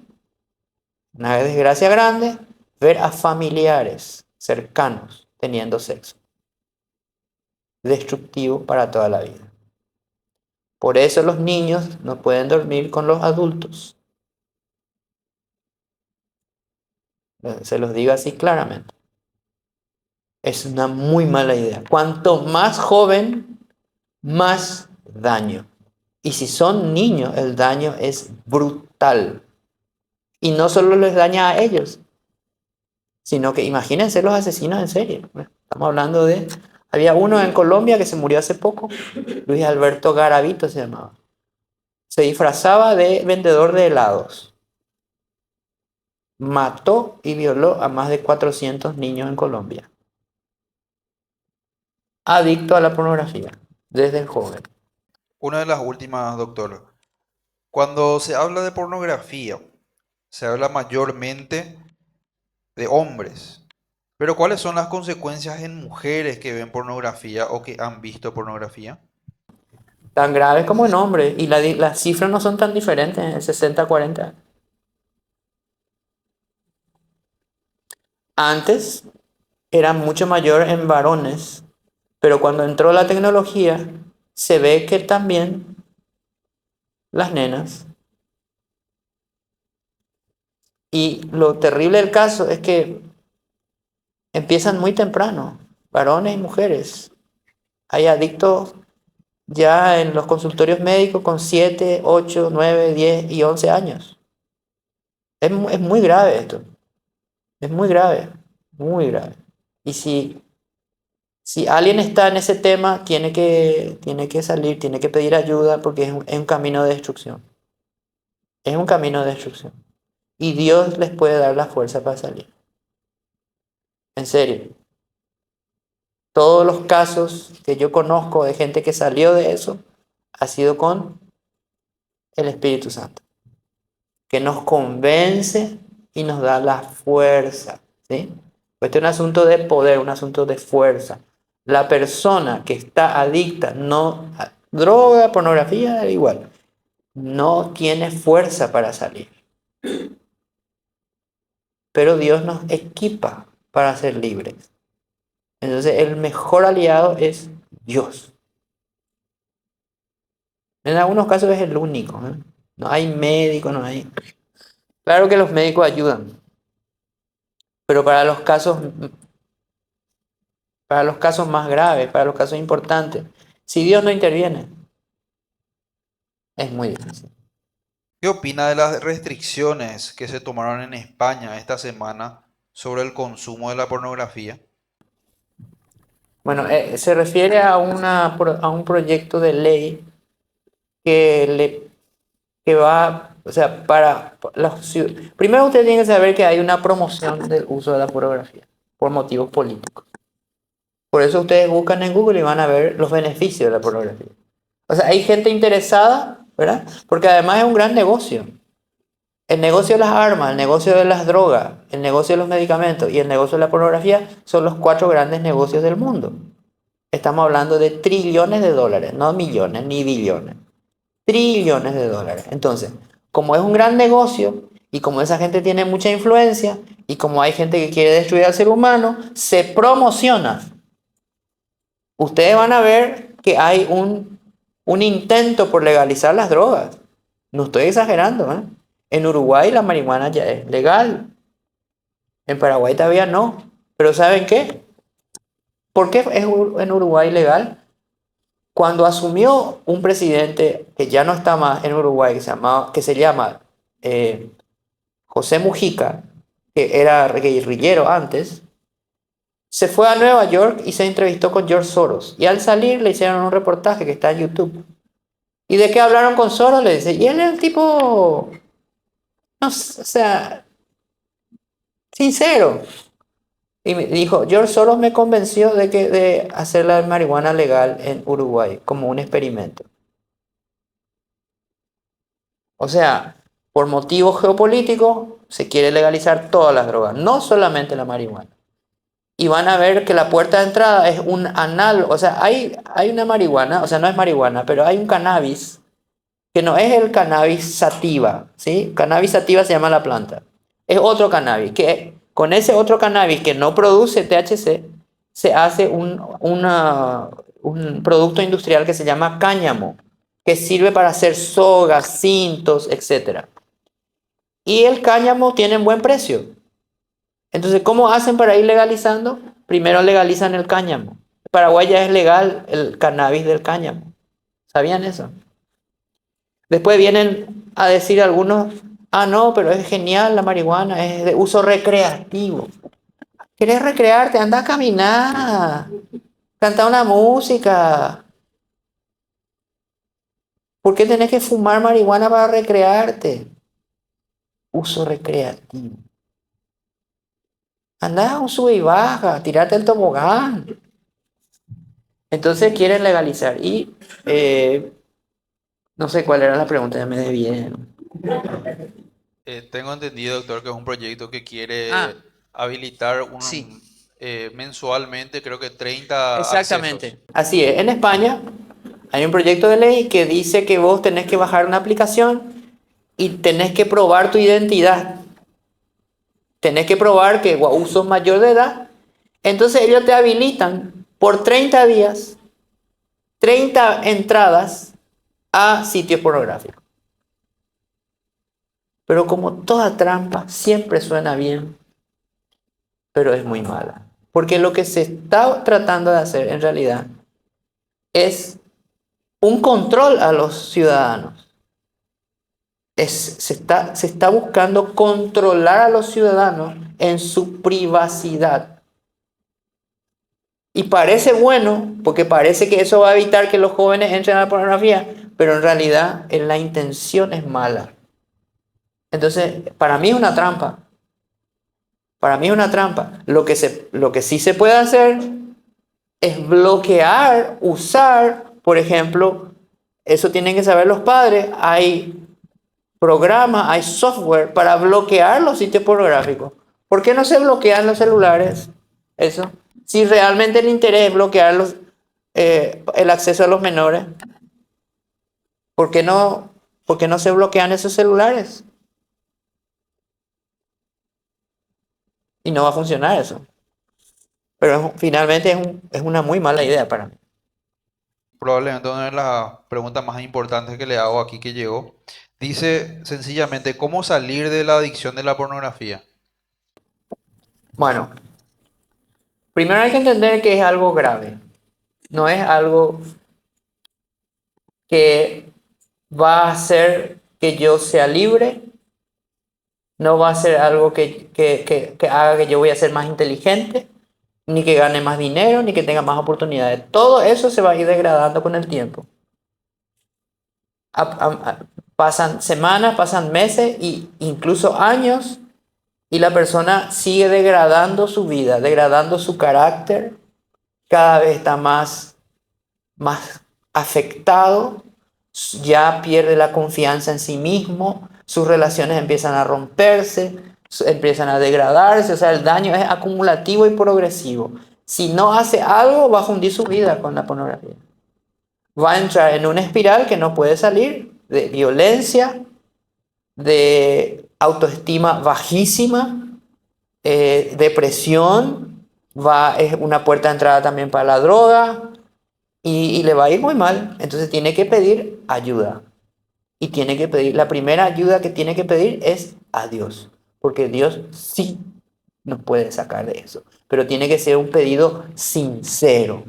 grande, ver a familiares cercanos teniendo sexo. Destructivo para toda la vida. Por eso los niños no pueden dormir con los adultos. Se los digo así claramente. Es una muy mala idea. Cuanto más joven, más daño. Y si son niños, el daño es brutal. Y no solo les daña a ellos, sino que imagínense los asesinos en serie. Estamos hablando de... Había uno en Colombia que se murió hace poco, Luis Alberto Garavito se llamaba. Se disfrazaba de vendedor de helados. Mató y violó a más de 400 niños en Colombia. Adicto a la pornografía, desde el joven. Una de las últimas, doctor. Cuando se habla de pornografía, se habla mayormente de hombres. Pero ¿cuáles son las consecuencias en mujeres que ven pornografía o que han visto pornografía? Tan graves como en hombres. Y las cifras no son tan diferentes, en 60-40. Antes era mucho mayor en varones, pero cuando entró la tecnología, se ve que también las nenas. Y lo terrible del caso es que empiezan muy temprano, varones y mujeres. Hay adictos ya en los consultorios médicos con 7, 8, 9, 10 y 11 años. Es muy grave esto. Es muy grave. Muy grave. Y si alguien está en ese tema, tiene que salir, tiene que pedir ayuda porque es un camino de destrucción. Es un camino de destrucción. Y Dios les puede dar la fuerza para salir. En serio. Todos los casos que yo conozco de gente que salió de eso ha sido con el Espíritu Santo, que nos convence y nos da la fuerza, ¿sí? Este es un asunto de poder, un asunto de fuerza. La persona que está adicta, no a droga, pornografía, igual, no tiene fuerza para salir. Pero Dios nos equipa para ser libres. Entonces el mejor aliado es Dios. En algunos casos es el único, ¿eh? No hay médico, no hay... Claro que los médicos ayudan, pero para los casos más graves, para los casos importantes, si Dios no interviene, es muy difícil. ¿Qué opina de las restricciones que se tomaron en España esta semana sobre el consumo de la pornografía? Bueno, se refiere a a un proyecto de ley que va, o sea, para primero usted tiene que saber que hay una promoción del uso de la pornografía por motivos políticos. Por eso ustedes buscan en Google y van a ver los beneficios de la pornografía. O sea, hay gente interesada, ¿verdad? Porque además es un gran negocio. El negocio de las armas, el negocio de las drogas, el negocio de los medicamentos y el negocio de la pornografía son los 4 grandes negocios del mundo. Estamos hablando de trillones de dólares, no millones ni billones. Trillones de dólares. Entonces, como es un gran negocio y como esa gente tiene mucha influencia y como hay gente que quiere destruir al ser humano, se promociona. Ustedes van a ver que hay un intento por legalizar las drogas. No estoy exagerando, ¿eh? En Uruguay la marihuana ya es legal. En Paraguay todavía no. Pero ¿saben qué? ¿Por qué es en Uruguay legal? Cuando asumió un presidente que ya no está más en Uruguay, que se llama José Mujica, que era guerrillero antes, se fue a Nueva York y se entrevistó con George Soros. Y al salir le hicieron un reportaje que está en YouTube. ¿Y de qué hablaron con Soros? Le dice, y él es el tipo, no sé, o sea, sincero. Y me dijo, George Soros me convenció de hacer la marihuana legal en Uruguay como un experimento. O sea, por motivos geopolíticos se quiere legalizar todas las drogas, no solamente la marihuana. Y van a ver que la puerta de entrada es un análogo, o sea, hay una marihuana, o sea, no es marihuana, pero hay un cannabis que no es el cannabis sativa, ¿sí? Cannabis sativa se llama la planta. Es otro cannabis, que con ese otro cannabis que no produce THC, se hace un producto industrial que se llama cáñamo, que sirve para hacer sogas, cintos, etc. Y el cáñamo tiene buen precio. Entonces, ¿cómo hacen para ir legalizando? Primero legalizan el cáñamo. En Paraguay ya es legal el cannabis del cáñamo. ¿Sabían eso? Después vienen a decir algunos, ah, no, pero es genial la marihuana, es de uso recreativo. ¿Querés recrearte? Anda a caminar. Canta una música. ¿Por qué tenés que fumar marihuana para recrearte? Uso recreativo. Anda a un sube y baja, tirate el tobogán. Entonces quieren legalizar. Y no sé cuál era la pregunta, ya me desvié. Tengo entendido, doctor, que es un proyecto que Ah, quiere habilitar sí, mensualmente, creo que 30 accesos. exactamente. Así es. En España hay un proyecto de ley que dice que vos tenés que bajar una aplicación y tenés que probar tu identidad. Tenés que probar que wow, sos mayor de edad. Entonces ellos te habilitan por 30 días, 30 entradas a sitios pornográficos. Pero como toda trampa, siempre suena bien, pero es muy mala. Porque lo que se está tratando de hacer en realidad es un control a los ciudadanos. Se está buscando controlar a los ciudadanos en su privacidad. Y parece bueno, porque parece que eso va a evitar que los jóvenes entren a la pornografía, pero en realidad la intención es mala. Entonces, para mí es una trampa. Para mí es una trampa. Lo que sí se puede hacer es bloquear, usar, por ejemplo, eso tienen que saber los padres, hay programas, hay software para bloquear los sitios pornográficos. ¿Por qué no se bloquean los celulares? Eso. Si realmente el interés es bloquear el acceso a los menores, por qué no se bloquean esos celulares? Y no va a funcionar eso. Pero finalmente es una muy mala idea para mí. Probablemente una de las preguntas más importantes que le hago aquí que llegó. Dice sencillamente, ¿cómo salir de la adicción de la pornografía? Bueno, primero hay que entender que es algo grave. No es algo que va a hacer que yo sea libre, no va a ser algo que haga que yo voy a ser más inteligente, ni que gane más dinero, ni que tenga más oportunidades. Todo eso se va a ir degradando con el tiempo. Pasan semanas, pasan meses e incluso años y la persona sigue degradando su vida, degradando su carácter, cada vez está más afectado, ya pierde la confianza en sí mismo, sus relaciones empiezan a romperse, empiezan a degradarse, o sea, el daño es acumulativo y progresivo. Si no hace algo, va a fundir su vida con la pornografía. Va a entrar en una espiral que no puede salir de violencia, de autoestima bajísima, depresión, es una puerta de entrada también para la droga, y le va a ir muy mal. Entonces tiene que pedir ayuda. Y tiene que pedir, la primera ayuda que tiene que pedir es a Dios. Porque Dios sí nos puede sacar de eso. Pero tiene que ser un pedido sincero.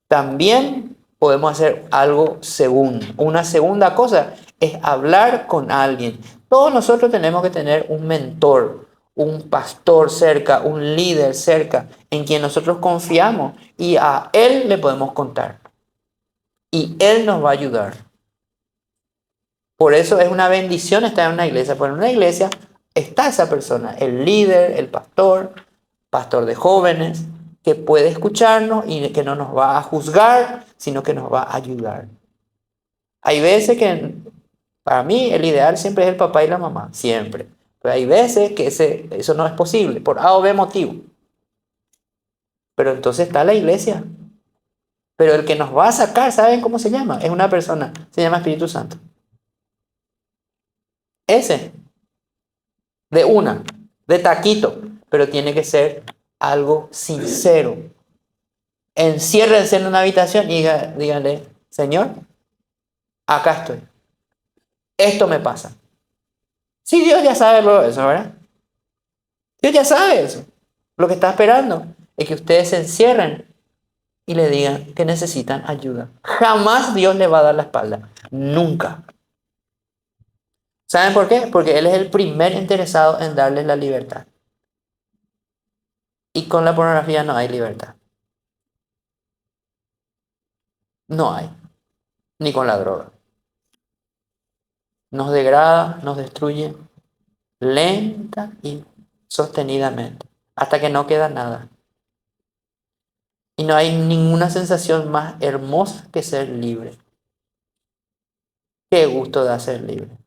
También podemos hacer algo segundo. Una segunda cosa es hablar con alguien. Todos nosotros tenemos que tener un mentor, un pastor cerca, un líder cerca, en quien nosotros confiamos y a él le podemos contar. Y él nos va a ayudar. Por eso es una bendición estar en una iglesia. Porque en una iglesia está esa persona, el líder, el pastor, pastor de jóvenes, que puede escucharnos y que no nos va a juzgar, sino que nos va a ayudar. Hay veces que, para mí, el ideal siempre es el papá y la mamá, siempre. Pero hay veces que eso no es posible, por A o B motivo. Pero entonces está la iglesia. Pero el que nos va a sacar, ¿saben cómo se llama? Es una persona, se llama Espíritu Santo. Ese, de taquito, pero tiene que ser algo sincero. Enciérrense en una habitación y díganle, Señor, acá estoy. Esto me pasa. Sí, Dios ya sabe todo eso, ¿verdad? Dios ya sabe eso. Lo que está esperando es que ustedes se encierren y le digan que necesitan ayuda. Jamás Dios le va a dar la espalda. Nunca. ¿Saben por qué? Porque Él es el primer interesado en darles la libertad. Y con la pornografía no hay libertad. No hay. Ni con la droga. Nos degrada, nos destruye lenta y sostenidamente, hasta que no queda nada. Y no hay ninguna sensación más hermosa que ser libre. Qué gusto da ser libre.